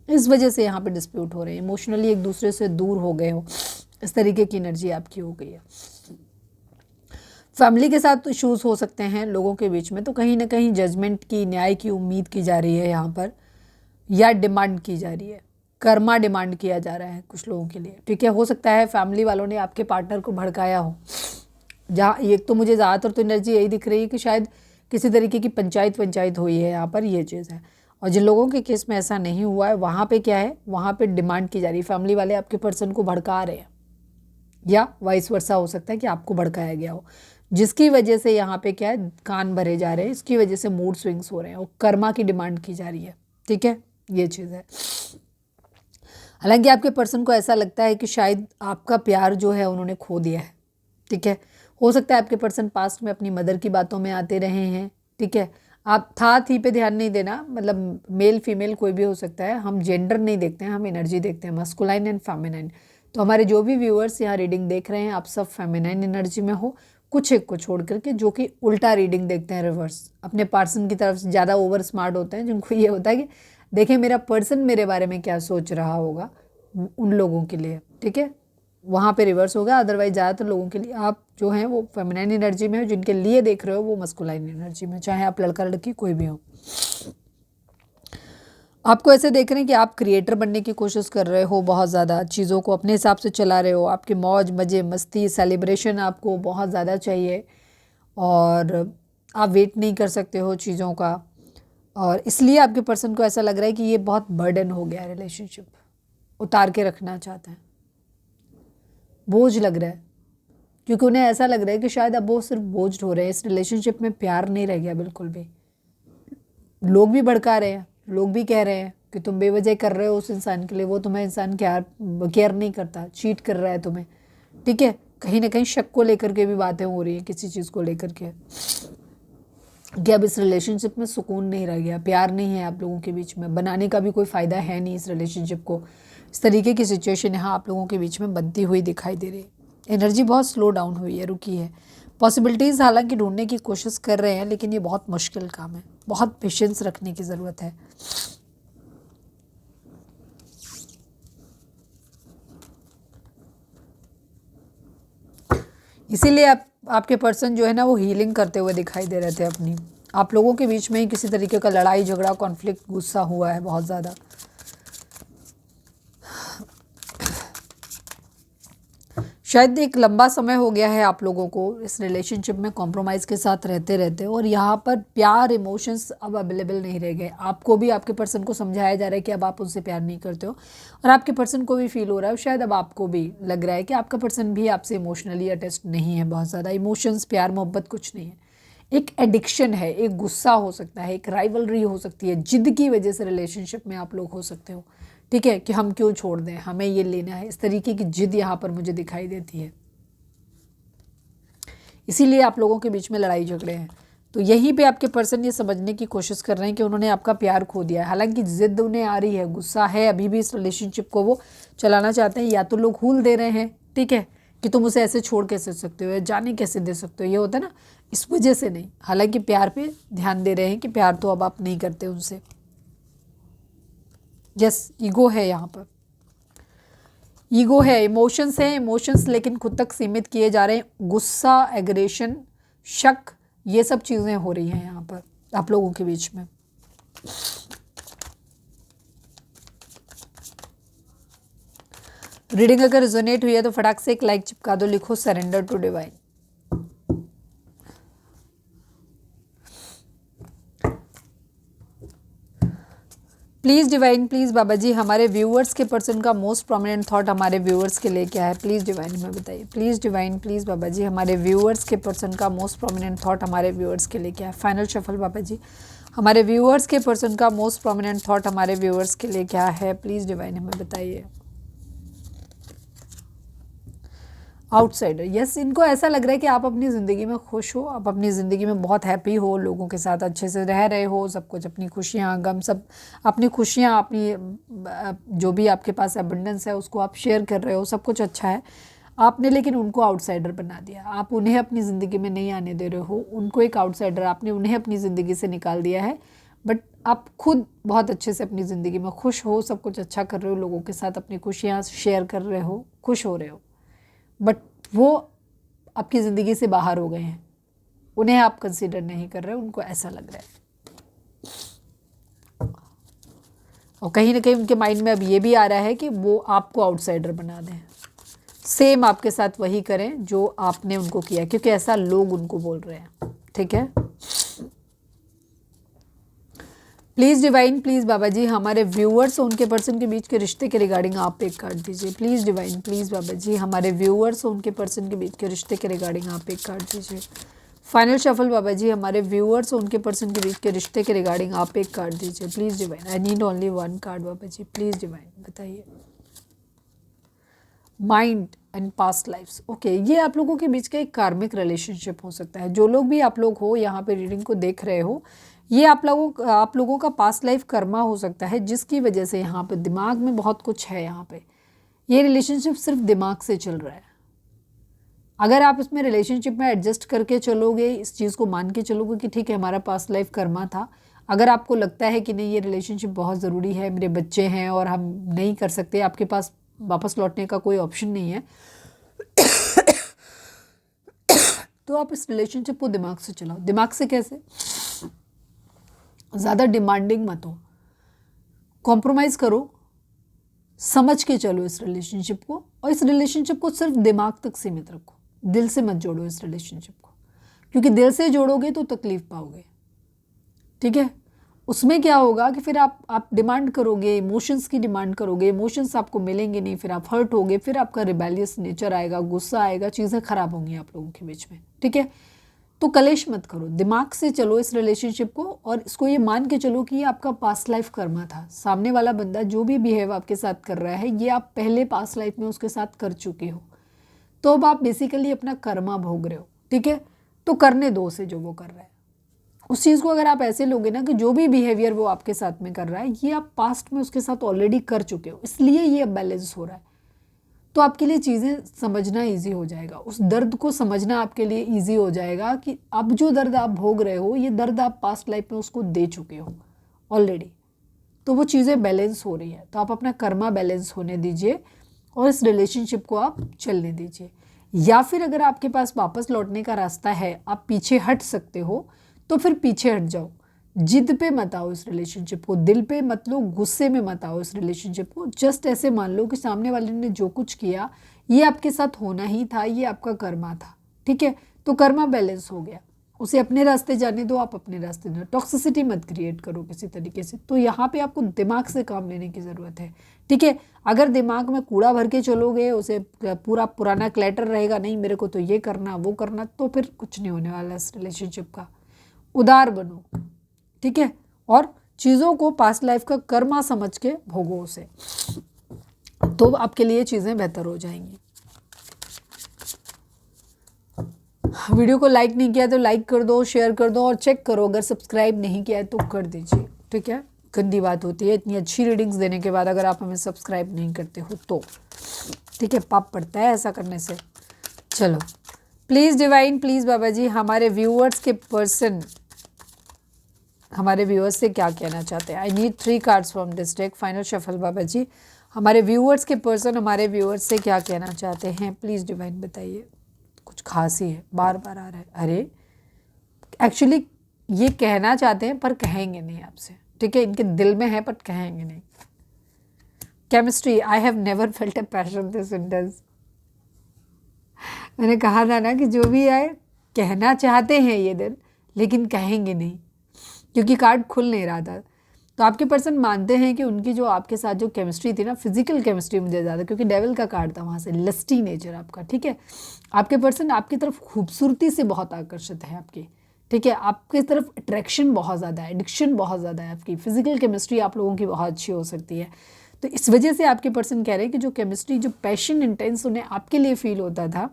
इस वजह से यहाँ पर डिस्प्यूट हो रहे हैं, इमोशनली एक दूसरे से दूर हो गए हो, इस तरीके की एनर्जी आपकी हो गई है। फैमिली के साथ इश्यूज़ हो सकते हैं लोगों के बीच में, तो कहीं ना कहीं जजमेंट की, न्याय की उम्मीद की जा रही है यहाँ पर, या डिमांड की जा रही है, कर्मा डिमांड किया जा रहा है कुछ लोगों के लिए, ठीक है। हो सकता है फैमिली वालों ने आपके पार्टनर को भड़काया हो, जहाँ एक तो मुझे ज़्यादातर तो एनर्जी यही दिख रही है कि शायद किसी तरीके की पंचायत हुई है यहाँ पर, ये चीज़ है। और जिन लोगों के केस में ऐसा नहीं हुआ है, वहाँ पे क्या है, वहाँ पे डिमांड की जा रही है, फैमिली वाले आपके पर्सन को भड़का रहे हैं, या वाइस वर्सा हो सकता है कि आपको भड़काया गया हो, जिसकी वजह से यहाँ पे क्या है, कान भरे जा रहे हैं, इसकी वजह से मूड स्विंग्स हो रहे हैं, और कर्मा की डिमांड की जा रही है, ठीक है, ये चीज़ है। हालांकि आपके पर्सन को ऐसा लगता है कि शायद आपका प्यार जो है उन्होंने खो दिया है, ठीक है। हो सकता है आपके पर्सन पास्ट में अपनी मदर की बातों में आते रहे हैं, ठीक है। आप था थी पे ध्यान नहीं देना, मतलब मेल फीमेल कोई भी हो सकता है, हम जेंडर नहीं देखते हैं, हम एनर्जी देखते हैं, मस्कुलाइन एंड फेमिनाइन। तो हमारे जो भी व्यूअर्स यहाँ रीडिंग देख रहे हैं, आप सब फेमिनाइन एनर्जी में हो, कुछ एक को छोड़ करके, जो कि उल्टा रीडिंग देखते हैं, रिवर्स, अपने पर्सन की तरफ से ज़्यादा ओवर स्मार्ट होते हैं, जिनको ये होता है कि देखें मेरा पर्सन मेरे बारे में क्या सोच रहा होगा, उन लोगों के लिए, ठीक है, वहाँ पे रिवर्स होगा। अदरवाइज ज़्यादातर लोगों के लिए आप जो हैं वो फेमिनाइन एनर्जी में हो, जिनके लिए देख रहे हो वो मस्कुलाइन एनर्जी में, चाहे आप लड़का लड़की कोई भी हो। आपको ऐसे देख रहे हैं कि आप क्रिएटर बनने की कोशिश कर रहे हो, बहुत ज़्यादा चीज़ों को अपने हिसाब से चला रहे हो, आपकी मौज मज़े मस्ती सेलिब्रेशन आपको बहुत ज़्यादा चाहिए, और आप वेट नहीं कर सकते हो चीज़ों का, और इसलिए आपके पर्सन को ऐसा लग रहा है कि ये बहुत बर्डन हो गया है, रिलेशनशिप उतार के रखना चाहते हैं, बोझ लग रहा है, क्योंकि उन्हें ऐसा लग रहा है कि शायद अब वो सिर्फ बोझ हो रहे हैं, इस रिलेशनशिप में प्यार नहीं रह गया बिल्कुल भी। लोग भी भड़का रहे हैं, लोग भी कह रहे हैं कि तुम बेवजह कर रहे हो उस इंसान के लिए, वो तुम्हें इंसान केयर नहीं करता, चीट कर रहा है तुम्हें, ठीक है। कहीं ना कहीं शक को लेकर के भी बातें हो रही हैं, किसी चीज़ को लेकर के, कि अब इस रिलेशनशिप में सुकून नहीं रह गया, प्यार नहीं है आप लोगों के बीच में, बनाने का भी कोई फ़ायदा है नहीं इस रिलेशनशिप को, इस तरीके की सिचुएशन यहाँ आप लोगों के बीच में बनती हुई दिखाई दे रही है। एनर्जी बहुत स्लो डाउन हुई है, रुकी है। पॉसिबिलिटीज़ हालांकि ढूंढने की कोशिश कर रहे हैं, लेकिन ये बहुत मुश्किल काम है, बहुत पेशेंस रखने की ज़रूरत है। इसीलिए आपके पर्सन जो है ना वो हीलिंग करते हुए दिखाई दे रहे थे अपनी, आप लोगों के बीच में ही किसी तरीके का लड़ाई झगड़ा कॉन्फ्लिक्ट गुस्सा हुआ है बहुत ज़्यादा। शायद एक लंबा समय हो गया है आप लोगों को इस रिलेशनशिप में कॉम्प्रोमाइज़ के साथ रहते रहते, और यहाँ पर प्यार इमोशंस अब अवेलेबल नहीं रह गए। आपको भी आपके पर्सन को समझाया जा रहा है कि अब आप उनसे प्यार नहीं करते हो, और आपके पर्सन को भी फील हो रहा है, शायद अब आपको भी लग रहा है कि आपका पर्सन भी आपसे इमोशनली अटैच्ड नहीं है, बहुत ज़्यादा इमोशंस प्यार मोहब्बत कुछ नहीं है, एक एडिक्शन है, एक गुस्सा हो सकता है, एक राइवलरी हो सकती है, जिद की वजह से रिलेशनशिप में आप लोग हो सकते हो, ठीक है, कि हम क्यों छोड़ दें, हमें ये लेना है, इस तरीके की जिद यहाँ पर मुझे दिखाई देती है। इसीलिए आप लोगों के बीच में लड़ाई झगड़े हैं। तो यहीं पे आपके पर्सन ये समझने की कोशिश कर रहे हैं कि उन्होंने आपका प्यार खो दिया है। हालांकि जिद उन्हें आ रही है, गुस्सा है, अभी भी इस रिलेशनशिप को वो चलाना चाहते हैं, या तो लोग हूल दे रहे हैं, ठीक है, कि तुम उसे ऐसे छोड़ कैसे सकते हो, या जाने कैसे दे सकते हो, ये होता है ना, इस वजह से नहीं, हालांकि प्यार पे ध्यान दे रहे हैं कि प्यार तो अब आप नहीं करते उनसे। यस, ईगो है यहाँ पर, ईगो है, इमोशंस है, इमोशंस लेकिन खुद तक सीमित किए जा रहे हैं। गुस्सा, एग्रेशन, शक, ये सब चीज़ें हो रही हैं यहाँ पर आप लोगों के बीच में। रीडिंग अगर रिजोनेट हुई है तो फटाक से एक लाइक चिपका दो, लिखो surrender to divine. Please divine, please बाबा जी, हमारे व्यूअर्स के पर्सन का मोस्ट प्रोमिनेंट थॉट हमारे व्यूअर्स के लिए क्या है? प्लीज़ डिवाइन हमें बताइए। प्लीज़ डिवाइन, प्लीज़ बाबा जी, हमारे व्यूअर्स के पर्सन का मोस्ट प्रोमिनेंट थॉट हमारे व्यूअर्स के लिए क्या है? फाइनल शफल बाबा जी, हमारे व्यूअर्स के पर्सन का मोस्ट प्रोमिनेंट थॉट हमारे व्यूअर्स के लिए क्या है? प्लीज़ डिवाइन हमें बताइए। आउटसाइडर, यस, इनको ऐसा लग रहा है कि आप अपनी ज़िंदगी में खुश हो, आप अपनी ज़िंदगी में बहुत हैप्पी हो, लोगों के साथ अच्छे से रह रहे हो, सब कुछ, अपनी खुशियाँ गम सब, अपनी खुशियाँ, अपनी जो भी आपके पास एबंडेंस है उसको आप शेयर कर रहे हो, सब कुछ अच्छा है। आपने लेकिन उनको आउटसाइडर बना दिया, आप उन्हें अपनी ज़िंदगी में नहीं आने दे रहे हो, उनको एक आउटसाइडर, आपने उन्हें अपनी ज़िंदगी से निकाल दिया है। बट आप खुद बहुत अच्छे से अपनी ज़िंदगी में खुश हो, सब कुछ अच्छा कर रहे हो, लोगों के साथ अपनी खुशियाँ शेयर कर रहे हो, खुश हो रहे हो, बट वो आपकी ज़िंदगी से बाहर हो गए हैं, उन्हें आप कंसीडर नहीं कर रहे, उनको ऐसा लग रहा है। और कहीं ना कहीं उनके माइंड में अब ये भी आ रहा है कि वो आपको आउटसाइडर बना दें, सेम आपके साथ वही करें जो आपने उनको किया, क्योंकि ऐसा लोग उनको बोल रहे हैं। ठीक है, प्लीज़ डिवाइन, प्लीज़ बाबा जी, हमारे व्यूअर्स और उनके पर्सन के बीच के रिश्ते के रिगार्डिंग आप एक कार्ड दीजिए। प्लीज़ डिवाइन, प्लीज़ बाबा जी, हमारे व्यूअर्स और उनके पर्सन के बीच के रिश्ते के रिगार्डिंग आप एक कार्ड दीजिए। फाइनल शफल बाबा जी, हमारे व्यूअर्स और उनके पर्सन के बीच के रिश्ते के रिगार्डिंग आप एक कार्ड दीजिए। Please divine, I need only one card बाबा जी, प्लीज़ डिवाइन बताइए। Mind and past lives, okay, ये आप लोगों के बीच का एक कार्मिक रिलेशनशिप हो सकता है। जो लोग भी आप लोग हो यहाँ पे रीडिंग को देख रहे हो, ये आप लोगों का पास्ट लाइफ कर्मा हो सकता है, जिसकी वजह से यहाँ पे दिमाग में बहुत कुछ है। यहाँ पे ये रिलेशनशिप सिर्फ दिमाग से चल रहा है। अगर आप इसमें रिलेशनशिप में एडजस्ट करके चलोगे, इस चीज़ को मान के चलोगे कि ठीक है हमारा पास्ट लाइफ कर्मा था, अगर आपको लगता है कि नहीं ये रिलेशनशिप बहुत ज़रूरी है, मेरे बच्चे हैं और हम नहीं कर सकते, आपके पास वापस लौटने का कोई ऑप्शन नहीं है, तो आप इस रिलेशनशिप को दिमाग से चलाओ। दिमाग से कैसे? ज़्यादा डिमांडिंग मत हो, कॉम्प्रोमाइज़ करो, समझ के चलो इस रिलेशनशिप को, और इस रिलेशनशिप को सिर्फ दिमाग तक सीमित रखो, दिल से मत जोड़ो इस रिलेशनशिप को, क्योंकि दिल से जोड़ोगे तो तकलीफ पाओगे। ठीक है, उसमें क्या होगा कि फिर आप डिमांड करोगे, इमोशंस की डिमांड करोगे, इमोशंस आपको मिलेंगे नहीं, फिर आप हर्ट होगे, फिर आपका रिबेलियस नेचर आएगा, गुस्सा आएगा, चीज़ें खराब होंगी आप लोगों के बीच में। ठीक है, तो कलेश मत करो, दिमाग से चलो इस रिलेशनशिप को, और इसको ये मान के चलो कि ये आपका पास्ट लाइफ कर्मा था। सामने वाला बंदा जो भी बिहेव आपके साथ कर रहा है, ये आप पहले पास्ट लाइफ में उसके साथ कर चुके हो, तो अब आप बेसिकली अपना कर्मा भोग रहे हो। ठीक है, तो करने दो उसे जो वो कर रहा है। उस चीज़ को अगर आप ऐसे लोगे ना कि जो भी बिहेवियर वो आपके साथ में कर रहा है, ये आप पास्ट में उसके साथ ऑलरेडी कर चुके हो, इसलिए ये अब बैलेंस हो रहा है, तो आपके लिए चीज़ें समझना इजी हो जाएगा, उस दर्द को समझना आपके लिए इजी हो जाएगा कि अब जो दर्द आप भोग रहे हो, ये दर्द आप पास्ट लाइफ में उसको दे चुके हो ऑलरेडी, तो वो चीज़ें बैलेंस हो रही है। तो आप अपना कर्मा बैलेंस होने दीजिए और इस रिलेशनशिप को आप चलने दीजिए। या फिर अगर आपके पास वापस लौटने का रास्ता है, आप पीछे हट सकते हो, तो फिर पीछे हट जाओ। जिद पे मत आओ इस रिलेशनशिप को, दिल पे मत लो, गुस्से में मत आओ इस रिलेशनशिप को। जस्ट ऐसे मान लो कि सामने वाले ने जो कुछ किया ये आपके साथ होना ही था, ये आपका कर्मा था। ठीक है, तो कर्मा बैलेंस हो गया, उसे अपने रास्ते जाने दो, आप अपने रास्ते जाओ, टॉक्सिसिटी मत क्रिएट करो किसी तरीके से। तो यहाँ पे आपको दिमाग से काम लेने की ज़रूरत है। ठीक है, अगर दिमाग में कूड़ा भर के चलोगे, उसे पूरा पुराना क्लैटर रहेगा, नहीं मेरे को तो ये करना वो करना, तो फिर कुछ नहीं होने वाला इस रिलेशनशिप का। उदार बनो, ठीक है, और चीज़ों को पास्ट लाइफ का कर्मा समझ के भोगो उसे, तो आपके लिए चीज़ें बेहतर हो जाएंगी। वीडियो को लाइक नहीं किया तो लाइक कर दो, शेयर कर दो, और चेक करो अगर सब्सक्राइब नहीं किया है तो कर दीजिए। ठीक है, गंदी बात होती है इतनी अच्छी रीडिंग्स देने के बाद अगर आप हमें सब्सक्राइब नहीं करते हो तो। ठीक है, पाप पड़ता है ऐसा करने से। चलो, प्लीज़ डिवाइन, प्लीज़ बाबा जी, हमारे व्यूअर्स के पर्सन हमारे व्यूअर्स से क्या कहना चाहते हैं। I need 3 cards from this deck, final shuffle बाबा जी। हमारे व्यूअर्स के पर्सन हमारे व्यूअर्स से क्या कहना चाहते हैं, प्लीज़ डिवाइन बताइए। कुछ खास ही है, बार बार आ रहा है। अरे एक्चुअली ये कहना चाहते हैं पर कहेंगे नहीं आपसे, ठीक है, इनके दिल में है पर कहेंगे नहीं। Chemistry, I have never felt a passion this intense. मैंने कहा था ना कि जो भी आए कहना चाहते हैं ये दिन, लेकिन कहेंगे नहीं, क्योंकि कार्ड खुल नहीं रहा था। तो आपके पर्सन मानते हैं कि उनकी जो आपके साथ जो केमिस्ट्री थी ना, फिजिकल केमिस्ट्री मुझे ज़्यादा, क्योंकि डेविल का कार्ड था वहाँ से, लस्टी नेचर आपका, ठीक है। आपके पर्सन आपकी तरफ खूबसूरती से बहुत आकर्षित है आपकी, ठीक है। आपकी तरफ अट्रैक्शन बहुत ज़्यादा है, एडिक्शन बहुत ज़्यादा है आपकी, फिजिकल केमिस्ट्री आप लोगों की बहुत अच्छी हो सकती है। तो इस वजह से आपके पर्सन कह रहे हैं कि जो केमिस्ट्री, जो पैशन इंटेंस उन्हें आपके लिए फील होता था,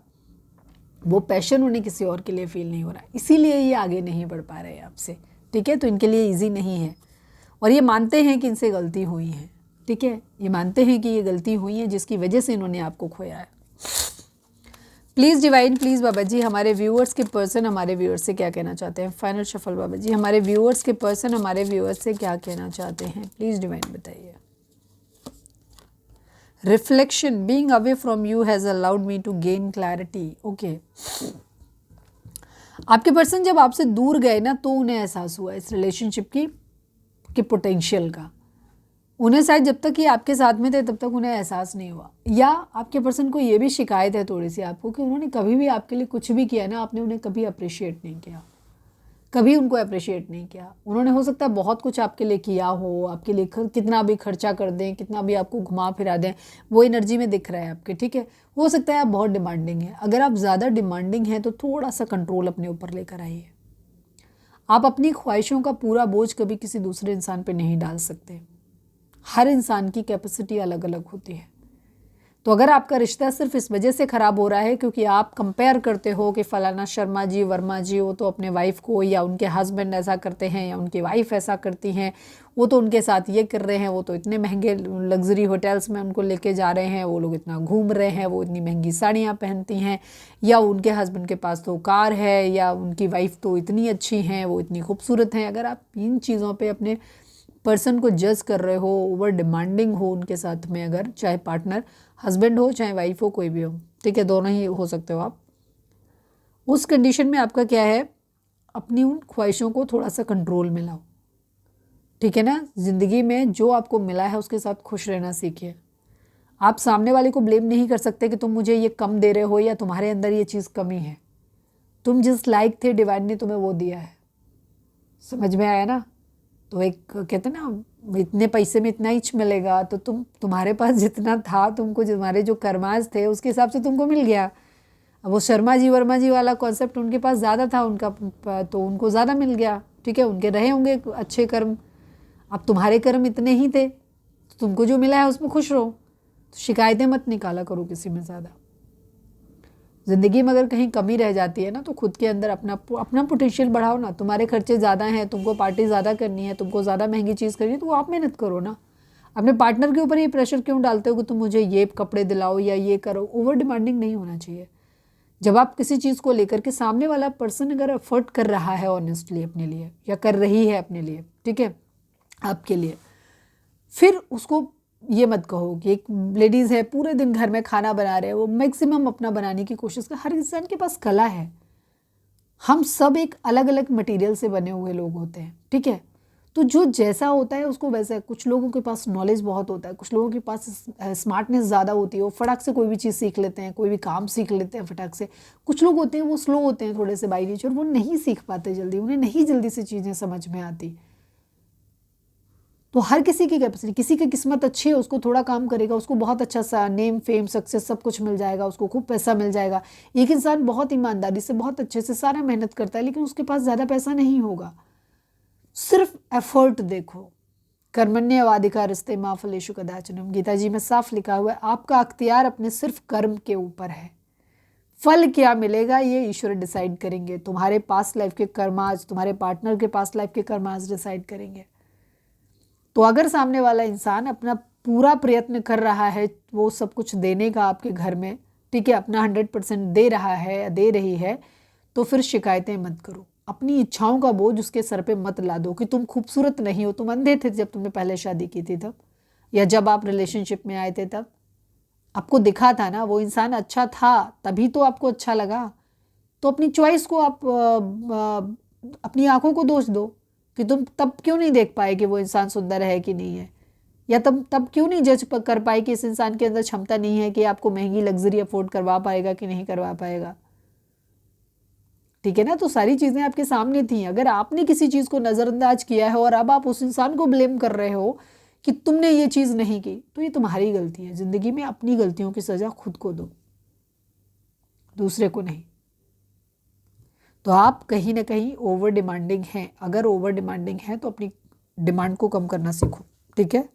वो पैशन उन्हें किसी और के लिए फील नहीं हो रहा, इसीलिए ये आगे नहीं बढ़ पा रहे हैं आपसे, ठीक है। तो इनके लिए ईजी नहीं है, और ये मानते हैं कि इनसे गलती हुई है, ठीक है। ये मानते हैं कि ये गलती हुई है जिसकी वजह से इन्होंने आपको खोया है। प्लीज़ डिवाइन, प्लीज़ बाबा जी, हमारे व्यूअर्स के पर्सन हमारे व्यूअर्स से क्या कहना चाहते हैं। फाइनल शफल बाबा जी, हमारे व्यूअर्स के पर्सन हमारे व्यूअर्स से क्या कहना चाहते हैं, प्लीज़ डिवाइन बताइए। Reflection, being away from you has allowed me to gain clarity. Okay, आपके पर्सन जब आपसे दूर गए ना, तो उन्हें एहसास हुआ इस रिलेशनशिप की पोटेंशियल का। उन्हें शायद जब तक ये आपके साथ में थे तब तक उन्हें एहसास नहीं हुआ, या आपके पर्सन को ये भी शिकायत है थोड़ी सी आपको कि उन्होंने कभी भी आपके लिए कुछ भी किया ना, आपने उन्हें कभी अप्रिशिएट नहीं किया, कभी उनको अप्रिशिएट नहीं किया। उन्होंने हो सकता है बहुत कुछ आपके लिए किया हो, आपके लिए कितना भी खर्चा कर दें, कितना भी आपको घुमा फिरा दें, वो एनर्जी में दिख रहा है आपके, ठीक है। हो सकता है आप बहुत डिमांडिंग हैं, अगर आप ज़्यादा डिमांडिंग हैं तो थोड़ा सा कंट्रोल अपने ऊपर लेकर आइए। आप अपनी ख्वाहिशों का पूरा बोझ कभी किसी दूसरे इंसान पे नहीं डाल सकते, हर इंसान की कैपेसिटी अलग अलग होती है। तो अगर आपका रिश्ता सिर्फ इस वजह से ख़राब हो रहा है क्योंकि आप कंपेयर करते हो कि फ़लाना शर्मा जी, वर्मा जी, वो तो अपने वाइफ को, या उनके हस्बैंड ऐसा करते हैं, या उनकी वाइफ ऐसा करती हैं, वो तो उनके साथ ये कर रहे हैं, वो तो इतने महंगे लग्जरी होटल्स में उनको लेके जा रहे हैं, वो लोग इतना घूम रहे हैं, वो इतनी महंगी साड़ियाँ पहनती हैं, या उनके हस्बैंड के पास तो कार है, या उनकी वाइफ तो इतनी अच्छी हैं, वो इतनी खूबसूरत हैं। अगर आप इन चीज़ों पर अपने पर्सन को जज कर रहे हो, ओवर डिमांडिंग हो उनके साथ में, अगर चाहे पार्टनर हस्बैंड हो चाहे वाइफ हो, कोई भी हो, ठीक है, दोनों ही हो सकते हो आप, उस कंडीशन में आपका क्या है, अपनी उन ख्वाहिशों को थोड़ा सा कंट्रोल में लाओ, ठीक है ना। ज़िंदगी में जो आपको मिला है उसके साथ खुश रहना सीखिए। आप सामने वाले को ब्लेम नहीं कर सकते कि तुम मुझे ये कम दे रहे हो, या तुम्हारे अंदर ये चीज़ कमी है। तुम जिस लायक थे डिवाइन ने तुम्हें वो दिया है, समझ में आया ना। तो एक कहते हैं ना, इतने पैसे में इतना इंच मिलेगा, तो तुम्हारे पास जितना था, तुमको तुम्हारे जो कर्माज थे उसके हिसाब से तुमको मिल गया। अब वो शर्मा जी वर्मा जी वाला कॉन्सेप्ट उनके पास ज़्यादा था उनका, तो उनको ज़्यादा मिल गया, ठीक है, उनके रहे होंगे अच्छे कर्म। अब तुम्हारे कर्म इतने ही थे, तो तुमको जो मिला है उसमें खुश रहो। तो शिकायतें मत निकाला करो किसी में ज़्यादा। ज़िंदगी में अगर कहीं कमी रह जाती है ना, तो खुद के अंदर अपना पोटेंशियल बढ़ाओ ना। तुम्हारे खर्चे ज़्यादा हैं, तुमको पार्टी ज़्यादा करनी है, तुमको ज़्यादा महंगी चीज़ करनी है, तो वो आप मेहनत करो ना। अपने पार्टनर के ऊपर ये प्रेशर क्यों डालते हो कि तुम मुझे ये कपड़े दिलाओ या ये करो। ओवर डिमांडिंग नहीं होना चाहिए। जब आप किसी चीज़ को लेकर के, सामने वाला पर्सन अगर एफर्ट कर रहा है ऑनेस्टली अपने लिए, या कर रही है अपने लिए, ठीक है, आपके लिए, फिर उसको ये मत कहो कि एक लेडीज़ है पूरे दिन घर में खाना बना रहे हैं, वो मैक्सिमम अपना बनाने की कोशिश कर। हर इंसान के पास कला है, हम सब एक अलग अलग मटेरियल से बने हुए लोग होते हैं, ठीक है। तो जो जैसा होता है उसको वैसा है। कुछ लोगों के पास नॉलेज बहुत होता है, कुछ लोगों के पास स्मार्टनेस ज़्यादा होती है, वो फटाक से कोई भी चीज़ सीख लेते हैं, कोई भी काम सीख लेते हैं फटाक से। कुछ लोग होते हैं वो स्लो होते हैं थोड़े से बाई नेचर, वो नहीं सीख पाते जल्दी, उन्हें नहीं जल्दी से चीज़ें समझ में आती। तो हर किसी की कैपेसिटी, किसी की किस्मत अच्छी है, उसको थोड़ा काम करेगा, उसको बहुत अच्छा सा नेम फेम सक्सेस सब कुछ मिल जाएगा, उसको खूब पैसा मिल जाएगा। एक इंसान बहुत ईमानदारी से बहुत अच्छे से सारा मेहनत करता है, लेकिन उसके पास ज़्यादा पैसा नहीं होगा। सिर्फ एफर्ट देखो। कर्मण्येवाधिकारस्ते मा फलेषु कदाचन, गीता जी में साफ लिखा हुआ है, आपका अख्तियार अपने सिर्फ कर्म के ऊपर है। फल क्या मिलेगा ये ईश्वर डिसाइड करेंगे। तुम्हारे पास्ट लाइफ के कर्माज, तुम्हारे पार्टनर के पास्ट लाइफ के कर्माज डिसाइड करेंगे। तो अगर सामने वाला इंसान अपना पूरा प्रयत्न कर रहा है वो सब कुछ देने का आपके घर में, ठीक है, अपना 100% दे रहा है या दे रही है, तो फिर शिकायतें मत करो। अपनी इच्छाओं का बोझ उसके सर पे मत ला दो कि तुम खूबसूरत नहीं हो, तुम अंधे थे जब तुमने पहले शादी की थी तब, या जब आप रिलेशनशिप में आए थे तब आपको दिखा था ना वो इंसान अच्छा था, तभी तो आपको अच्छा लगा। तो अपनी चॉइस को आप अपनी आंखों को दोष दो कि तुम तब क्यों नहीं देख पाए कि वो इंसान सुंदर है कि नहीं है, या तब क्यों नहीं जज कर पाए कि इस इंसान के अंदर क्षमता नहीं है कि आपको महंगी लग्जरी अफोर्ड करवा पाएगा कि नहीं करवा पाएगा। ठीक है ना, तो सारी चीज़ें आपके सामने थी। अगर आपने किसी चीज़ को नज़रअंदाज किया है और अब आप उस इंसान को ब्लेम कर रहे हो कि तुमने ये चीज़ नहीं की, तो ये तुम्हारी गलती है। ज़िंदगी में अपनी गलतियों की सज़ा खुद को दो, दूसरे को नहीं। तो आप कहीं ना कहीं ओवर डिमांडिंग हैं। अगर ओवर डिमांडिंग है तो अपनी डिमांड को कम करना सीखो। ठीक है,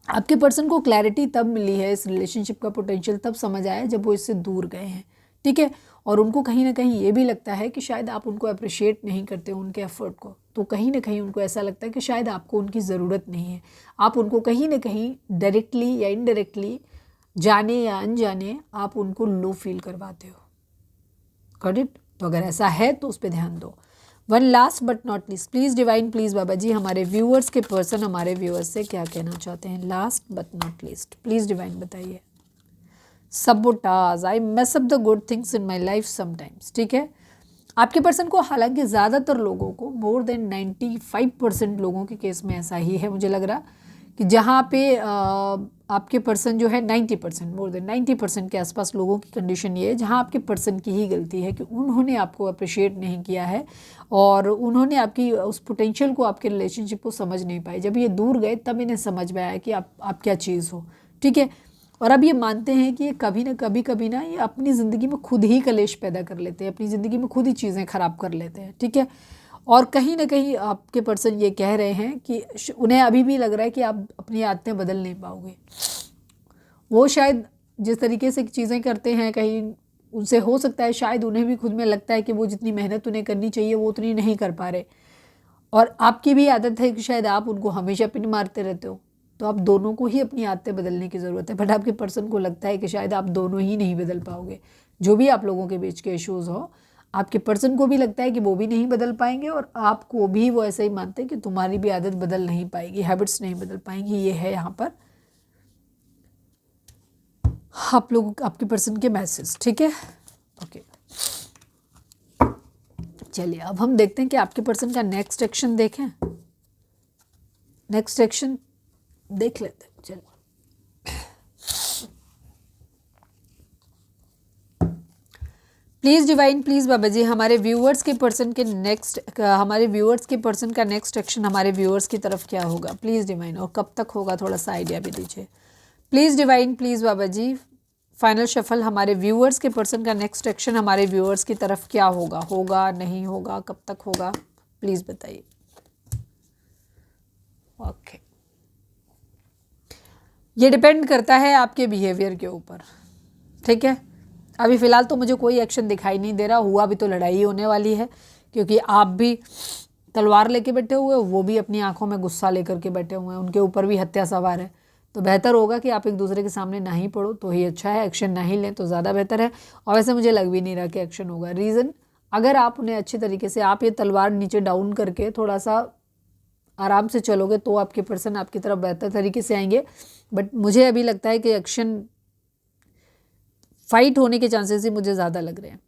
आपके पर्सन को क्लैरिटी तब मिली है, इस रिलेशनशिप का पोटेंशियल तब समझ आया जब वो इससे दूर गए हैं। ठीक है, और उनको कहीं ना कहीं ये भी लगता है कि शायद आप उनको अप्रिशिएट नहीं करते उनके एफर्ट को, तो कहीं ना कहीं उनको ऐसा लगता है कि शायद आपको उनकी ज़रूरत नहीं है। आप उनको कहीं ना कहीं डायरेक्टली या इनडायरेक्टली, जाने या अनजाने, आप उनको लो फील करवाते हो। Got it? तो अगर ऐसा है तो उस पर ध्यान दो। One last but not least, please divine, please बाबा जी, हमारे व्यूअर्स के पर्सन हमारे व्यूअर्स से क्या कहना चाहते हैं? Last but not least, please divine बताइए। Sabotage, I mess up the good things in my life sometimes. ठीक है, आपके पर्सन को, हालांकि ज़्यादातर लोगों को, मोर देन 95% लोगों के केस में ऐसा ही है मुझे लग रहा, कि जहाँ पे आपके पर्सन जो है 90%, मोर देन 90% के आसपास लोगों की कंडीशन ये है जहाँ आपके पर्सन की ही गलती है कि उन्होंने आपको अप्रिशिएट नहीं किया है और उन्होंने आपकी उस पोटेंशियल को, आपके रिलेशनशिप को समझ नहीं पाए। जब ये दूर गए तब इन्हें समझ में आया कि आप क्या चीज़ हो। ठीक है, और अब ये मानते हैं कि ये कभी ना ये अपनी ज़िंदगी में खुद ही कलेश पैदा कर लेते हैं, अपनी ज़िंदगी में खुद ही चीज़ें ख़राब कर लेते हैं। ठीक है, और कहीं ना कहीं आपके पर्सन ये कह रहे हैं कि उन्हें अभी भी लग रहा है कि आप अपनी आदतें बदल नहीं पाओगे। वो शायद जिस तरीके से चीज़ें करते हैं, कहीं उनसे हो सकता है शायद उन्हें भी खुद में लगता है कि वो जितनी मेहनत उन्हें करनी चाहिए वो उतनी नहीं कर पा रहे, और आपकी भी आदत है कि शायद आप उनको हमेशा पिन मारते रहते हो। तो आप दोनों को ही अपनी आदतें बदलने की ज़रूरत है, बट आपके पर्सन को लगता है कि शायद आप दोनों ही नहीं बदल पाओगे। जो भी आप लोगों के बीच के इश्यूज़ हो, आपके पर्सन को भी लगता है कि वो भी नहीं बदल पाएंगे, और आपको भी वो ऐसा ही मानते हैं कि तुम्हारी भी आदत बदल नहीं पाएगी, हैबिट्स नहीं बदल पाएंगी। ये है यहाँ पर आप लोग, आपके पर्सन के मैसेज। ठीक है, ओके, चलिए अब हम देखते हैं कि आपके पर्सन का नेक्स्ट एक्शन देखें। नेक्स्ट एक्शन देख लेते हैं, चलिए। प्लीज़ डिवाइन, प्लीज़ बाबा जी, हमारे व्यूअर्स के पर्सन के हमारे व्यूअर्स के पर्सन का नेक्स्ट एक्शन हमारे व्यूअर्स की तरफ क्या होगा? प्लीज़ डिवाइन, और कब तक होगा थोड़ा सा आइडिया भी दीजिए। Please divine, please Baba ji, final shuffle, हमारे व्यूअर्स के पर्सन का नेक्स्ट एक्शन हमारे व्यूअर्स की तरफ क्या होगा? होगा, नहीं होगा, कब तक होगा? प्लीज़ बताइए। ओके, ये डिपेंड करता है आपके बिहेवियर के ऊपर। ठीक है, अभी फ़िलहाल तो मुझे कोई एक्शन दिखाई नहीं दे रहा। हुआ भी तो लड़ाई होने वाली है, क्योंकि आप भी तलवार लेके बैठे हुए हो, वो भी अपनी आंखों में गुस्सा लेकर के बैठे हुए हैं, उनके ऊपर भी हत्या सवार है। तो बेहतर होगा कि आप एक दूसरे के सामने ना ही पड़ो तो ही अच्छा है, एक्शन ना ही लें तो ज़्यादा बेहतर है। और वैसे मुझे लग भी नहीं रहा कि एक्शन होगा। रीज़न, अगर आप उन्हें अच्छे तरीके से, आप ये तलवार नीचे डाउन करके थोड़ा सा आराम से चलोगे तो आपके पर्सन आपकी तरफ बेहतर तरीके से आएंगे। बट मुझे अभी लगता है कि एक्शन, फाइट होने के चांसेस ही मुझे ज़्यादा लग रहे हैं।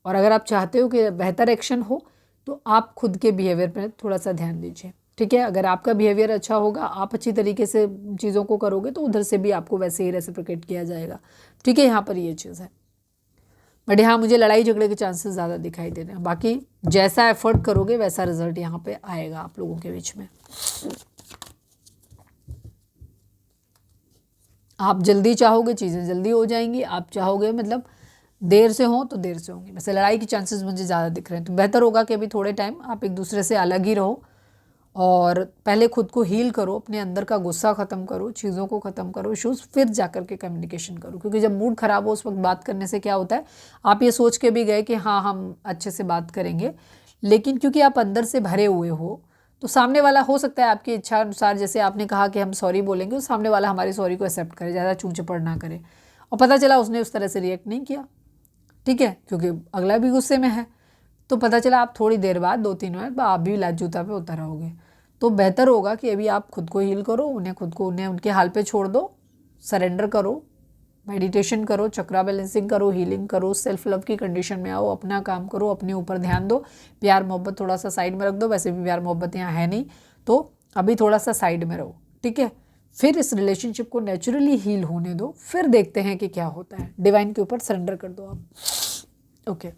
और अगर आप चाहते हो कि बेहतर एक्शन हो तो आप खुद के बिहेवियर पर थोड़ा सा ध्यान दीजिए। ठीक है, अगर आपका बिहेवियर अच्छा होगा, आप अच्छी तरीके से चीज़ों को करोगे तो उधर से भी आपको वैसे ही रेसिप्रोकेट किया जाएगा। ठीक है, यहाँ पर ये चीज़ है। बट यहाँ मुझे लड़ाई झगड़े के चांसेस ज़्यादा दिखाई दे रहे हैं। बाकी जैसा एफर्ट करोगे वैसा रिजल्ट यहाँ पे आएगा आप लोगों के बीच में। आप जल्दी चाहोगे चीज़ें जल्दी हो जाएंगी, आप चाहोगे मतलब देर से हो तो देर से होंगी। वैसे लड़ाई के चांसेस मुझे ज़्यादा दिख रहे हैं। तो बेहतर होगा कि अभी थोड़े टाइम आप एक दूसरे से अलग ही रहो और पहले खुद को हील करो, अपने अंदर का गुस्सा ख़त्म करो, चीज़ों को ख़त्म करो, इशूज़, फिर जा कर के कम्युनिकेशन करो। क्योंकि जब मूड ख़राब हो उस वक्त बात करने से क्या होता है, आप ये सोच के भी गए कि हाँ हम अच्छे से बात करेंगे, लेकिन क्योंकि आप अंदर से भरे हुए हो तो सामने वाला, हो सकता है आपकी इच्छा अनुसार, जैसे आपने कहा कि हम सॉरी बोलेंगे, तो सामने वाला हमारी सॉरी को एक्सेप्ट करे, ज़्यादा चूं चपड़ ना करे। और पता चला उसने उस तरह से रिएक्ट नहीं किया, ठीक है, क्योंकि अगला भी गुस्से में है, तो पता चला आप थोड़ी देर बाद 2-3 मिनट बाद आप भी लात जूता पे उतर आओगे। तो बेहतर होगा कि अभी आप खुद को हील करो, उन्हें उनके हाल पे छोड़ दो, सरेंडर करो, मेडिटेशन करो, चक्रा बैलेंसिंग करो, हीलिंग करो, सेल्फ लव की कंडीशन में आओ, अपना काम करो, अपने ऊपर ध्यान दो। प्यार मोहब्बत थोड़ा सा साइड में रख दो, वैसे भी प्यार मोहब्बत यहाँ है नहीं, तो अभी थोड़ा सा साइड में रहो, ठीक है। फिर इस रिलेशनशिप को नेचुरली हील होने दो, फिर देखते हैं कि क्या होता है। डिवाइन के ऊपर सरेंडर कर दो आप। ओके,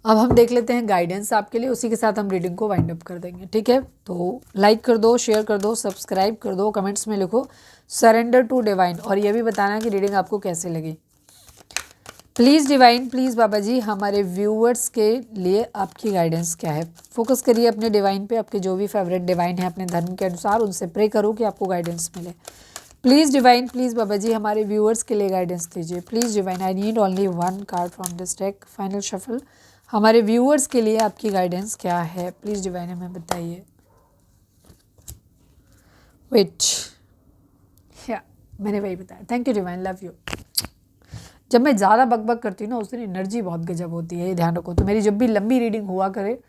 अब हम देख लेते हैं गाइडेंस आपके लिए, उसी के साथ हम रीडिंग को वाइंड अप कर देंगे, ठीक है। तो लाइक कर दो, शेयर कर दो, सब्सक्राइब कर दो, कमेंट्स में लिखो सरेंडर टू डिवाइन, और ये भी बताना कि रीडिंग आपको कैसे लगी। प्लीज़ डिवाइन, प्लीज़ बाबा जी, हमारे व्यूअर्स के लिए आपकी गाइडेंस क्या है। फोकस करिए अपने डिवाइन पे, आपके जो भी फेवरेट डिवाइन है अपने धर्म के अनुसार उनसे प्रे करो कि आपको गाइडेंस मिले। प्लीज़ डिवाइन, प्लीज़ बाबा जी, हमारे व्यूअर्स के लिए गाइडेंस दीजिए। Please divine, I need only 1 card from this deck, final shuffle. हमारे व्यूअर्स के लिए आपकी गाइडेंस क्या है, प्लीज़ डिवाइन हमें बताइए। वेट, या मैंने वही बताया। Thank you divine, love you. जब मैं ज़्यादा बकबक करती हूँ ना, उस दिन एनर्जी बहुत गजब होती है, ये ध्यान रखो। तो मेरी जब भी लंबी रीडिंग हुआ करे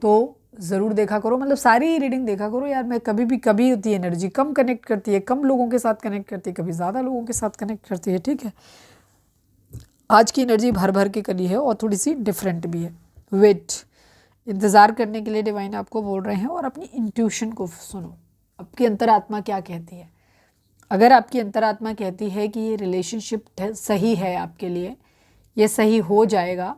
तो ज़रूर देखा करो, मतलब सारी रीडिंग देखा करो यार। मैं कभी होती है एनर्जी कम कनेक्ट करती है, कम लोगों के साथ कनेक्ट करती है, कभी ज़्यादा लोगों के साथ कनेक्ट करती है, ठीक है। आज की एनर्जी भर भर के करी है और थोड़ी सी डिफरेंट भी है। वेट, इंतज़ार करने के लिए डिवाइन आपको बोल रहे हैं, और अपनी इंट्यूशन को सुनो, आपकी अंतरात्मा क्या कहती है। अगर आपकी अंतरात्मा कहती है कि ये रिलेशनशिप सही है आपके लिए, ये सही हो जाएगा,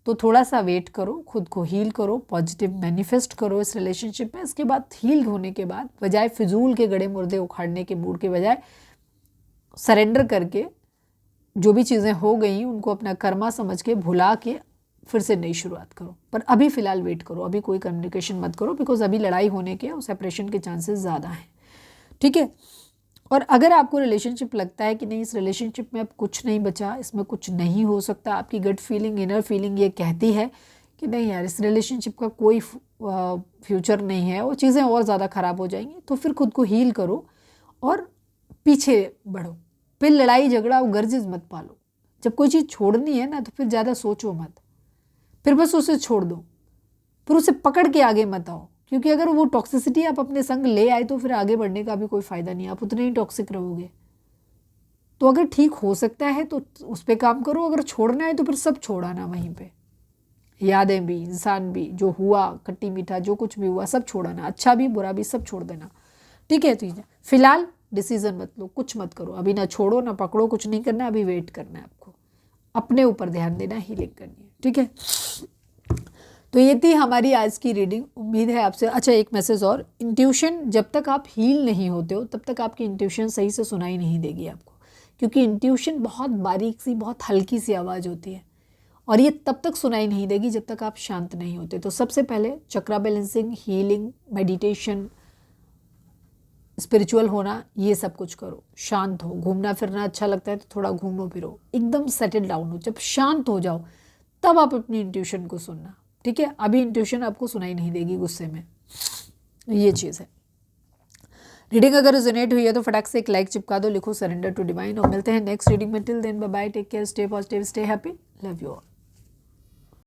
तो थोड़ा सा वेट करो, खुद को हील करो, पॉजिटिव मैनिफेस्ट करो इस रिलेशनशिप में। इसके बाद हील होने के बाद बजाय फिजूल के गड़े मुर्दे उखाड़ने के मूड के बजाय सरेंडर करके जो भी चीज़ें हो गई उनको अपना कर्मा समझ के भुला के फिर से नई शुरुआत करो। पर अभी फ़िलहाल वेट करो, अभी कोई कम्युनिकेशन मत करो, बिकॉज अभी लड़ाई होने के और सेपरेशन के चांसेस ज़्यादा हैं, ठीक है। और अगर आपको रिलेशनशिप लगता है कि नहीं, इस रिलेशनशिप में अब कुछ नहीं बचा, इसमें कुछ नहीं हो सकता, आपकी गट फीलिंग, इनर फीलिंग ये कहती है कि नहीं यार, इस रिलेशनशिप का कोई फ्यूचर नहीं है और चीज़ें और ज़्यादा ख़राब हो जाएंगी, तो फिर खुद को हील करो और पीछे बढ़ो। फिर लड़ाई झगड़ा और गर्जिश मत पालो। जब कोई चीज़ छोड़नी है ना, तो फिर ज़्यादा सोचो मत, फिर बस उसे छोड़ दो, फिर उसे पकड़ के आगे मत आओ। क्योंकि अगर वो टॉक्सिसिटी आप अपने संग ले आए तो फिर आगे बढ़ने का भी कोई फ़ायदा नहीं, आप उतने ही टॉक्सिक रहोगे। तो अगर ठीक हो सकता है तो उस पर काम करो, अगर छोड़ना है तो फिर सब छोड़ाना वहीं पे, यादें भी, इंसान भी, जो हुआ खट्टी मीठा जो कुछ भी हुआ सब छोड़ाना, अच्छा भी बुरा भी सब छोड़ देना, ठीक है। तो फिलहाल डिसीजन मत लो, कुछ मत करो अभी, ना छोड़ो ना पकड़ो, कुछ नहीं करना, अभी वेट करना है आपको, अपने ऊपर ध्यान देना, हीलिंग करनी है, ठीक है। तो ये थी हमारी आज की रीडिंग। उम्मीद है आपसे, अच्छा एक मैसेज और, इंट्यूशन जब तक आप हील नहीं होते हो तब तक आपकी इंट्यूशन सही से सुनाई नहीं देगी आपको, क्योंकि इंट्यूशन बहुत बारीक सी, बहुत हल्की सी आवाज़ होती है, और ये तब तक सुनाई नहीं देगी जब तक आप शांत नहीं होते। तो सबसे पहले चक्रा बैलेंसिंग, हीलिंग, मेडिटेशन, स्पिरिचुअल होना, ये सब कुछ करो, शांत हो। घूमना फिरना अच्छा लगता है तो थोड़ा घूमो फिरो, एकदम सेटल डाउन हो। जब शांत हो जाओ तब आप अपनी इंट्यूशन को सुनना, ठीक है। अभी इंट्यूशन आपको सुनाई नहीं देगी गुस्से में, ये चीज़ है। रीडिंग अगर रेजोनेट हुई है तो फटाक से एक लाइक चिपका दो, लिखो सरेंडर टू डिवाइन, और मिलते हैं नेक्स्ट रीडिंग में। Till then bye bye, take care, stay positive, stay happy, love you all.